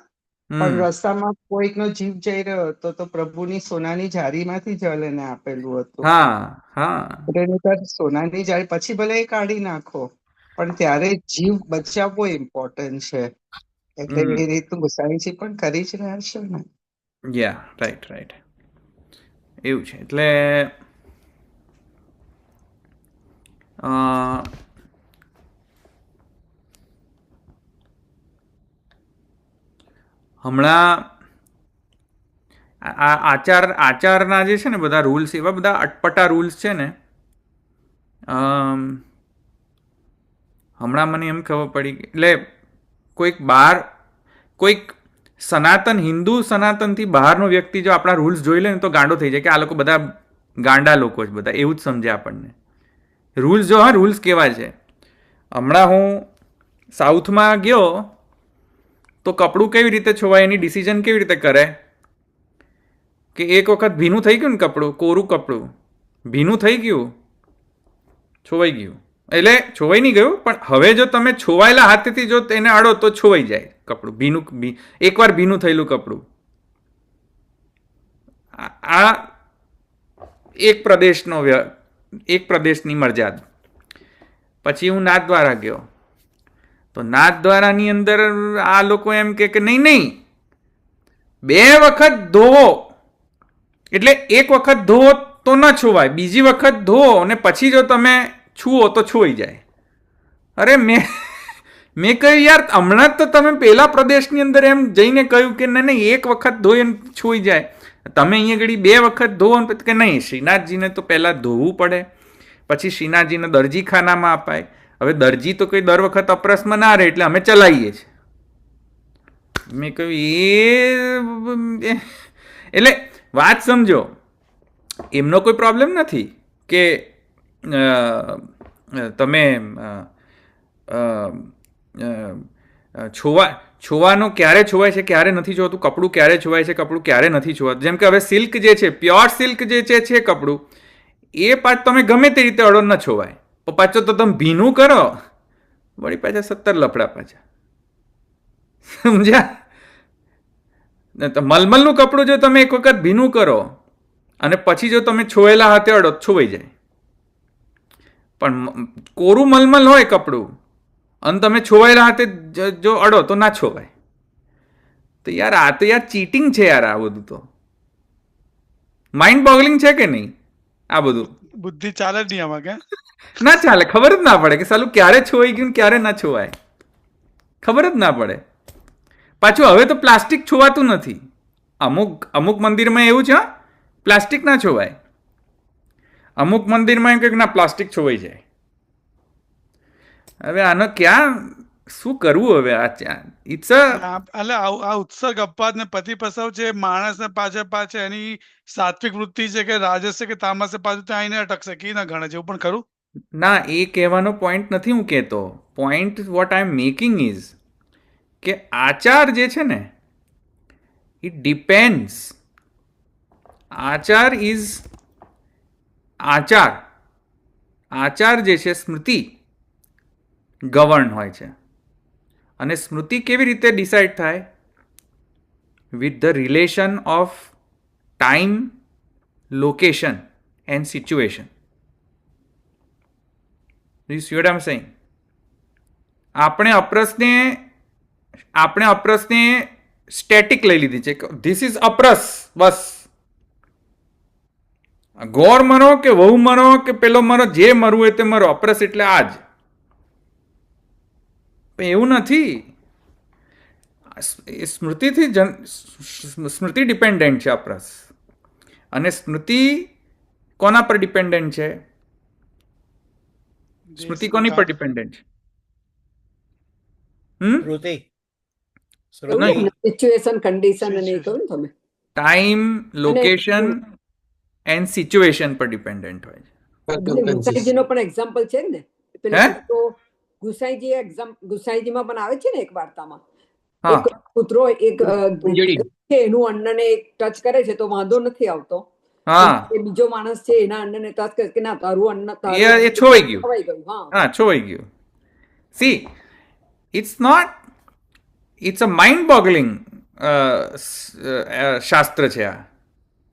પણ રસ્તામાં કોઈકનો જીવ જઈ રહ્યો હતો તો પ્રભુની સોનાની જાળીમાંથી જલ એને આપેલું હતું. સોનાની જાળી પછી ભલે એ કાઢી નાખો, પણ ત્યારે જીવ બચાવવો ઇમ્પોર્ટન્ટ છે, એટલે એ રીતનું ગુસાઈજી પણ કરી જ રહ્યા છે ને. રાઈટ, એવું છે. એટલે હમણાં આચારના જે છે ને બધા રૂલ્સ, એવા બધા અટપટા રૂલ્સ છે ને. હમણાં મને એમ ખબર પડી, એટલે કોઈક હિન્દુ સનાતનથી બહારનો વ્યક્તિ જો આપણા રૂલ્સ જોઈ લે ને તો ગાંડો થઈ જાય કે આ લોકો બધા ગાંડા લોકો જ બધા, એવું જ સમજે આપણને. રૂલ્સ જો, રૂલ્સ કેવા છે. હમણાં હું સાઉથમાં ગયો તો કપડું કેવી રીતે છોવાય એની ડિસિઝન કેવી રીતે કરે કે એક વખત ભીનું થઈ ગયું ને કપડું, કોરું કપડું ભીનું થઈ ગયું, છોવાઈ ગયું, એટલે છોવાઈ નહીં ગયું, પણ હવે જો તમે છોવાયેલા હાથેથી જો એને અડો તો છોવાઈ જાય કપડું. એકવાર ભીનું થયેલું કપડું. આ એક પ્રદેશની મરજાદ. પછી હું નાથદ્વારા ગયો તો નાથદ્વારાની અંદર આ લોકો એમ કે નહીં, 2 વખત ધોવો, એટલે એક વખત ધોવો તો ન છોવાય, બીજી વખત ધોવો અને પછી જો તમે છુઓ તો છોવાઈ જાય. અરે મેં કહ્યું યાર, હમણાં તો તમે પેલા પ્રદેશની અંદર એમ જઈને કહ્યું કે નહીં, એક વખત ધોઈને છોઈ જાય, તમે અહીંયા ઘડી 2 વખત ધોવો કે નહીં, શ્રીનાથજીને તો પહેલાં ધોવું પડે, પછી શ્રીનાથજીને દરજીખાનામાં અપાય. હવે દરજી તો કોઈ દર વખત અપરસમાં ના રહે, એટલે અમે ચલાવીએ છીએ. મેં કહ્યું એટલે વાત સમજો, એમનો કોઈ પ્રોબ્લેમ નથી કે તમે છોવાનું ક્યારે છોવાય છે, ક્યારે નથી છોવાતું, કપડું ક્યારે છોવાય છે, કપડું ક્યારે નથી છોવાતું. જેમ કે હવે સિલ્ક જે છે, પ્યોર સિલ્ક જે છે કપડું, એ પાછ તમે ગમે તે રીતે અડો ન છોવાય, પાછો તો તમે ભીનું કરો વળી પાછા 17 લફડા પાછા, સમજ્યા? મલમલનું કપડું જો તમે એક વખત ભીનું કરો અને પછી જો તમે છોયેલા હાથે અડો છોવાઈ જાય, પણ કોરું મલમલ હોય કપડું અને તમે છોવાયેલા હાથે જો અડો તો ના છોવાય. તો યાર આ તો યાર ચીટિંગ છે યાર, આ બધું તો માઇન્ડ બોગલિંગ છે કે નહીં? આ બધું બુદ્ધિ ચાલે જ નહીં આમાં, કે ના ચાલે, ખબર જ ના પડે કે સાલું ક્યારે છોવાઈ ગયું ક્યારે ના છોવાય, ખબર જ ના પડે. પાછું હવે તો પ્લાસ્ટિક છોવાતું નથી, અમુક મંદિરમાં એવું છે, પ્લાસ્ટિક ના છોવાય. અમુક મંદિરમાં એમ કે ના પ્લાસ્ટિક છોવાઈ જાય. હવે આનો ક્યાં શું કરવું હવે? ઇટ્સ એટલે આ ઉત્સર્ગ અપવાદ ને પતિ પ્રસવ છે, માણસને પાછળ એની સાત્વિક વૃત્તિ છે કે રાજસ છે કે તામસ છે, પાછું ત્યાં આવીને અટકશે કે ના ગણે છે એવું પણ ખરું? ના, એ કહેવાનો પોઈન્ટ નથી હું કહેતો. Point vote I M making is કે આચાર જે છે ને, ઇટ ડિપેન્ડ્સ. આચાર જે છે સ્મૃતિ ગવર્ન હોય છે. અને સ્મૃતિ કેવી રીતે ડિસાઇડ થાય? With the relation of time, location and situation. You see what I'm saying? આપણે અપ્રસને સ્ટેટિક લઈ લીધી છે. ધીસ ઇઝ અપ્રસ, બસ. ગોર મરો કે વહુ મરો કે પેલો મરો, જે મરવું હોય તે મરો. અપ્રસ એટલે આજ. એવું નથી. સ્મૃતિ ડિપેન્ડન્ટ છે અપ્રસ. અને સ્મૃતિ કોના પર ડિપેન્ડન્ટ છે? સ્મૃતિ કોની પર ડિપેન્ડન્ટ છે? સિચ્યુએશન, કન્ડિશન અને કહ્યું ને તમે, ટાઈમ, લોકેશન એન્ડ સિચ્યુએશન પર ડિપેન્ડન્ટ હોય છે. ગુસાઈજીનો પણ એક્ઝામ્પલ છે ને, પેલા તો ગુસાઈજીમાં પણ આવે છે ને એક વાર્તામાં, એક કૂતરો એક એનું અંડને ટચ કરે છે તો વાંધો નથી આવતો. બીજો માણસ છે એના અંડને ટચ કરે કે ના તારું અંડ છોવાઈ ગયું. હા, છોવાઈ ગયું. સી, ઇટ્સ અ માઇન્ડ બોગલિંગ શાસ્ત્ર છે આ.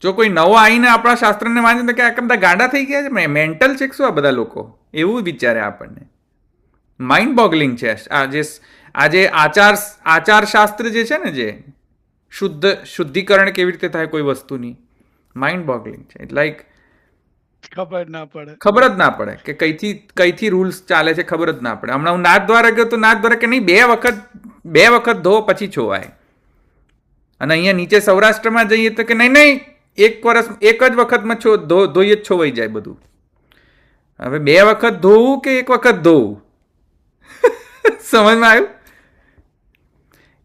જો કોઈ નવો આવીને આપણા શાસ્ત્રને વાંચે તો કે આ બધા ગાંડા થઈ ગયા છે, મેન્ટલ છે શું આ બધા લોકો? એવું વિચારે આપણને. માઇન્ડ બોગલિંગ છે આજે આચાર શાસ્ત્ર જે છે ને, જે શુદ્ધિકરણ કેવી રીતે થાય કોઈ વસ્તુની, માઇન્ડ બોગલિંગ છે. લાઈક ખબર જ ના પડે કે કઈથી રૂલ્સ ચાલે છે, ખબર જ ના પડે. હમણાં હું નાથદ્વારા ગયો તો નાથદ્વારા કે નહીં, બે વખત ધો પછી છોવાય. અને અહીંયા નીચે સૌરાષ્ટ્રમાં જઈએ તો કે નહીં એક જ વખતમાં ધોઈએ જ છોવાઈ જાય બધું. હવે 2 વખત ધોવું કે 1 વખત ધોવું? સમજમાં આવ્યું?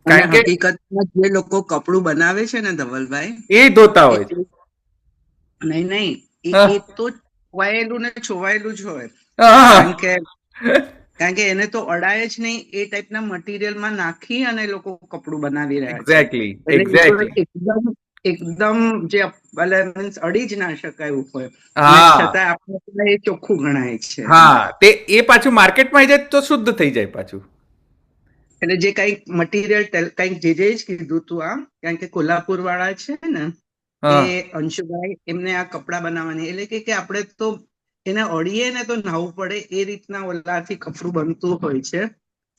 કારણ કે હકીકતમાં જે લોકો કપડું બનાવે છે ને ધવલભાઈ, એ ધોતા હોય છે. નહીં એ તો છોવાયેલું ને છોવાયેલું જ હોય. કારણ કે એને તો અડાય જ નહીં, એ ટાઈપના મટીરિયલમાં નાખી અને લોકો કપડું બનાવી રહ્યા છે. એકદમ જે અડી જ ના શકાય એવું હોય, છતાં આપણે એ ચોખ્ખું ગણાય છે. હા, તે એ પાછું માર્કેટમાં આવી જાય તો શુદ્ધ થઈ જાય પાછું. એટલે જે કઈક મટીરિયલ કઈક જે જ કીધું તું આમ, કારણ કે કોલ્હાપુર વાળા છે ને એ અંશુભાઈ, એમને આ કપડા બનાવવાની એટલે કે આપણે તો એને અડીએ ને તો નાહવું પડે એ રીતના ઓલાથી કપડું બનતું હોય છે.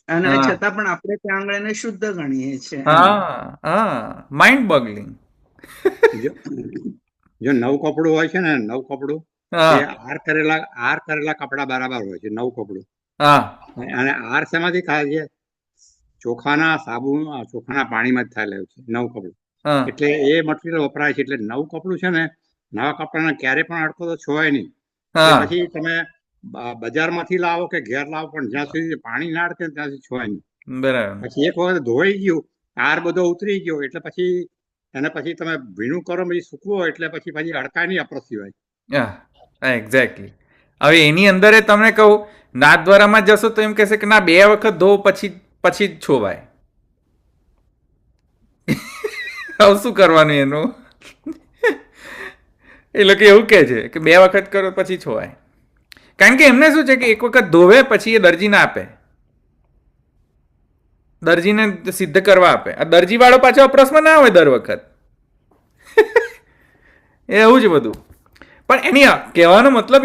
અને છતાં પણ આપણે ત્યાં આગળ એને શુદ્ધ ગણીએ છીએ. માઇન્ડ બોગલિંગ. જો નવું કપડું હોય છે ને, નવું કપડું આર કરેલા કપડા બરાબર હોય છે, નવું કપડું. અને આર શેમાંથી થાય છે? ચોખાના પાણીમાં જ થયેલું છે નવું કપડું. એટલે એ મટીરિયલ વપરાય છે. એટલે નવું કપડું છે ને, નવા કપડાને ક્યારે પણ અડકો તો છોવાય નહીં. પછી તમે બજારમાંથી લાવો કે ઘેર લાવો, પણ જ્યાં સુધી પાણી ના અડકે ત્યાં સુધી છોવાય નહીં. બરાબર. પછી એક વખત ધોઈ ગયું, આર બધો ઉતરી ગયો, એટલે પછી એને તમે ભીનું કરો, પછી સૂકવો, એટલે પછી અડકાય નહીં અપ્રસ સિવાય. એક્ઝેક્ટલી. હવે એની અંદર તમને કહું, નાથદ્વારામાં જશો તો એમ કહેશે કે ના 2 વખત ધો પછી જ છોવાય. હવે શું કરવાનું એનું? એ લોકો એવું કહે છે કે 2 વખત કરો પછી છોવાય. કારણ કે એમને શું છે કે 1 વખત ધોવે પછી એ દરજીને આપે, દરજીને સિદ્ધ કરવા આપે. આ દરજી વાળો પાછો અપ્રસમાં ના હોય દર વખત. એવું જ બધું. પણ એની કહેવાનો મતલબ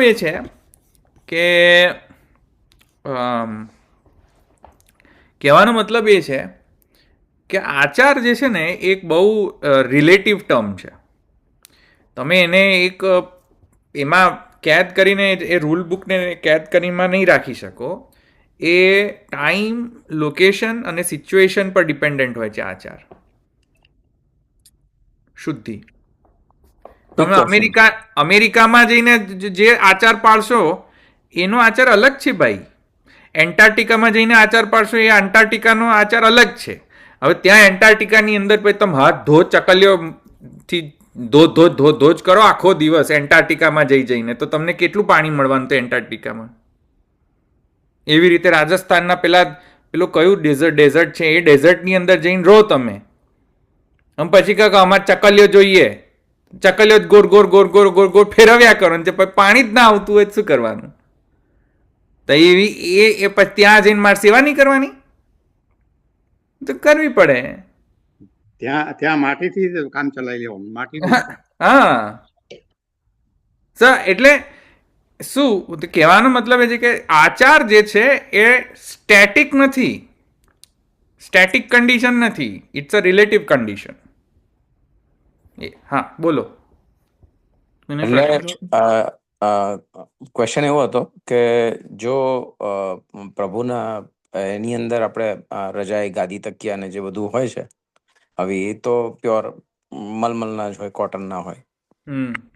એ છે કે આચાર જે છે ને એક બહુ રિલેટિવ ટર્મ છે. તમે એને એક એમાં કેદ કરીને, એ રૂલ બુકને કેદ કરીને નહીં રાખી શકો. એ ટાઈમ, લોકેશન અને સિચ્યુએશન પર ડિપેન્ડન્ટ હોય છે આચાર. શુદ્ધિ. તમે અમેરિકામાં જઈને જે આચાર પાળશો એનો આચાર અલગ છે ભાઈ. એન્ટાર્કટિકામાં જઈને આચાર પાડશો એ અંટાર્કટિકાનો આચાર અલગ છે. હવે ત્યાં એન્ટાર્કટિકાની અંદર પછી તમે હાથ ધોધ ચકલીઓથી ધોધ કરો આખો દિવસ એન્ટાર્કટિકામાં જઈને તો તમને કેટલું પાણી મળવાનું તો એન્ટાર્કટિકામાં. એવી રીતે રાજસ્થાનના પેલું કયું ડેઝર્ટ છે એ ડેઝર્ટની અંદર જઈને રહો તમે. આમ પછી કહો અમારે ચકલીઓ જોઈએ, ચકલીઓ ગોર ગોર ગોર ગોર ગોર ગોર ફેરવ્યા કરો ને પાણી જ ના આવતું હોય શું કરવાનું? તો એવી એ પછી ત્યાં જઈને મારે સેવા નહીં કરવાની? તો કરવી પડે. ત્યાં માટીથી કામ ચલાવી લેવાનું, માટી. હા સર, એટલે શું કહેવાનો મતલબ એ છે કે આચાર જે છે એ સ્ટેટિક નથી, સ્ટેટિક કન્ડિશન નથી, ઇટ્સ અ રિલેટિવ કન્ડિશન. હા બોલો. ક્વેશ્ચન એવો હતો કે જો પ્રભુના એની અંદર આપણે રજાઈ, ગાદી, તકિયા અને જે બધું હોય છે, હવે એ તો પ્યોર મલમલના જ હોય, કોટનના હોય,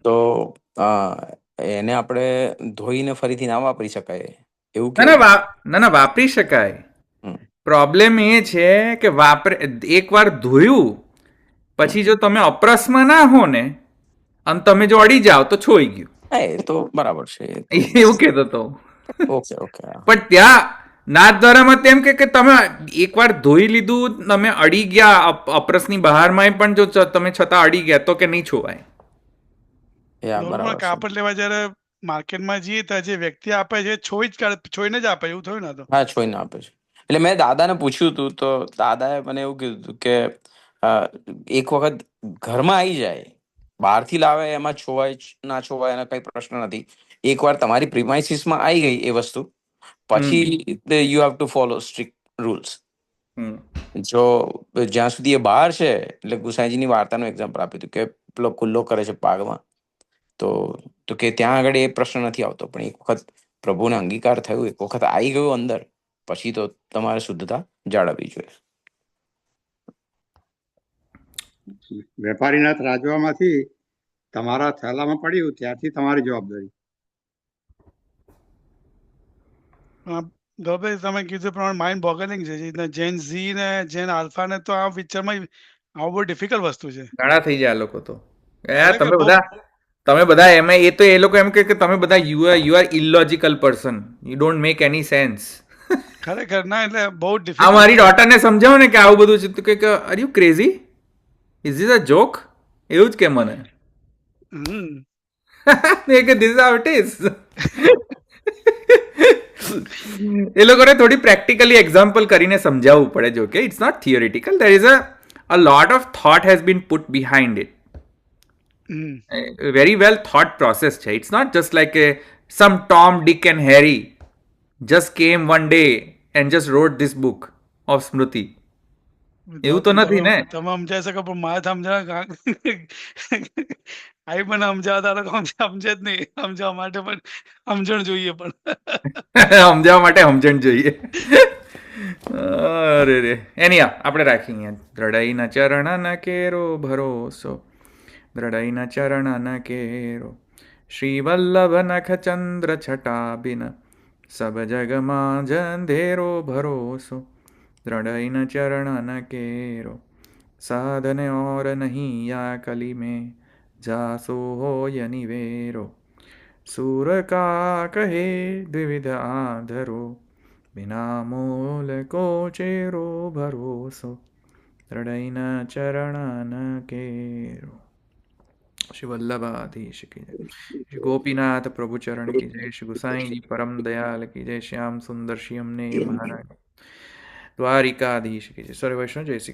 તો એને આપણે ધોઈને ફરીથી ના વાપરી શકાય એવું? ના વાપરી શકાય. પ્રોબ્લેમ એ છે કે એકવાર ધોયું પછી જો તમે અપ્રસમાં ના હો ને અને તમે જો અડી જાઓ તો છોઈ ગયું. એ તો બરાબર છે, એવું કહેતો હતો. Okay okay. પણ ત્યાં નાથ દ્વારામાં તેમ કે તમે એકવાર ધોઈ લીધું, તમે અડી ગયા અપ્રસની બહારમાં પણ જો તમે છતાં અડી ગયા તો કે નહીં છોવાય. કાપડ લેવા જયારે માર્કેટમાં જઈએ ત્યાં જે વ્યક્તિ આપે છે છોઈને જ આપે એવું થયું ને? તો હા, છોઈને આપે છે. એટલે મેં દાદાને પૂછ્યું હતું તો દાદાએ મને એવું કીધું હતું કે એક વખત ઘરમાં આવી જાય, બહારથી લાવે એમાં છોવાય ના છોવાય એનો કઈ પ્રશ્ન નથી. એકવાર તમારી પ્રિમાઇસીસમાં આવી ગઈ એ વસ્તુ પછી you have to follow strict rules. જો જ્યાં સુધી એ બહાર છે, એટલે ગુસાઈજીની વાર્તાનું એક્ઝામ્પલ આપ્યું હતું કે પેલો ખુલ્લો કરે છે પાગમાં, તો કે ત્યાં આગળ એ પ્રશ્ન નથી આવતો. પણ એક વખત પ્રભુને અંગીકાર થયું, એક વખત આવી ગયું અંદર, પછી તો તમારે શુદ્ધતા જાળવવી જોઈએ. વેપારીના ત્રાજવામાંથી તમારા થેલામાં પડ્યું ત્યારથી તમારી જવાબદારી. તમે કીધું પ્રમાણે માઇન્ડ બોગલિંગ છે. જેન ઝી ને જેન આલ્ફા ને તો આ પિક્ચરમાં આવું બહુ ડિફિકલ્ટ વસ્તુ છે. ઘણા થઈ જાય આ લોકો તો. તમે બધા એમાં એ તો એ લોકો એમ કે તમે બધા you are illogical person, you don't make any sense. ખરેખર ના, એટલે બહુ આ ડિફિકલ્ટ. મારી ડોટરને સમજાવો ને કે આવું બધું છે તો કે are you crazy, is this a joke, એવું જ કે મને કે this is how it is. એ લોકોને થોડી પ્રેક્ટિકલી એક્ઝામ્પલ કરીને સમજાવવું પડે. જો કે it's not theoretical, there is a lot of thought has been put behind it. Very well thought process છે. It's not just like some Tom, Dick and Harry just came one day and just wrote this book of Smriti. એવું તો નથી ને? તમે સમજાઈ શકો પણ મારે સમજાવવા આઈ મને સમજાવતા લોકો સમજે જ નહીં. સમજાવવા માટે પણ સમજણ જોઈએ. પણ સમજાવવા માટે સમજણ જોઈએ. અરે રે, એની આપણે રાખીએ. દ્રઢઈના ચરણ કેરો ભરોસો, દ્રઢઈના ચરણ કેરો, શ્રી વલ્લભ નખ ચંદ્ર છટાબિન, સબ જગમાં જંધેરો ભરોસો, દ્રઢઈના ચરણ કેરો, સાધન ઓર નહીં યા કલી में જાસો હોય નિવેરો, સુર કા કહે દ્વિવિધ આધરો, બિના મૂલ કો ચેરો ભરોસો, દ્રઢઈના ચરણ કેરો. श्री वल्लभाधीश की जय, श्री गोपीनाथ प्रभु चरण की जय, श्री गुसाई जी परम दयाल की जय, श्याम सुंदर श्री हमने महाराज द्वारिकाधीश की जय. सर्व वैष्णव जय श्री कृष्ण.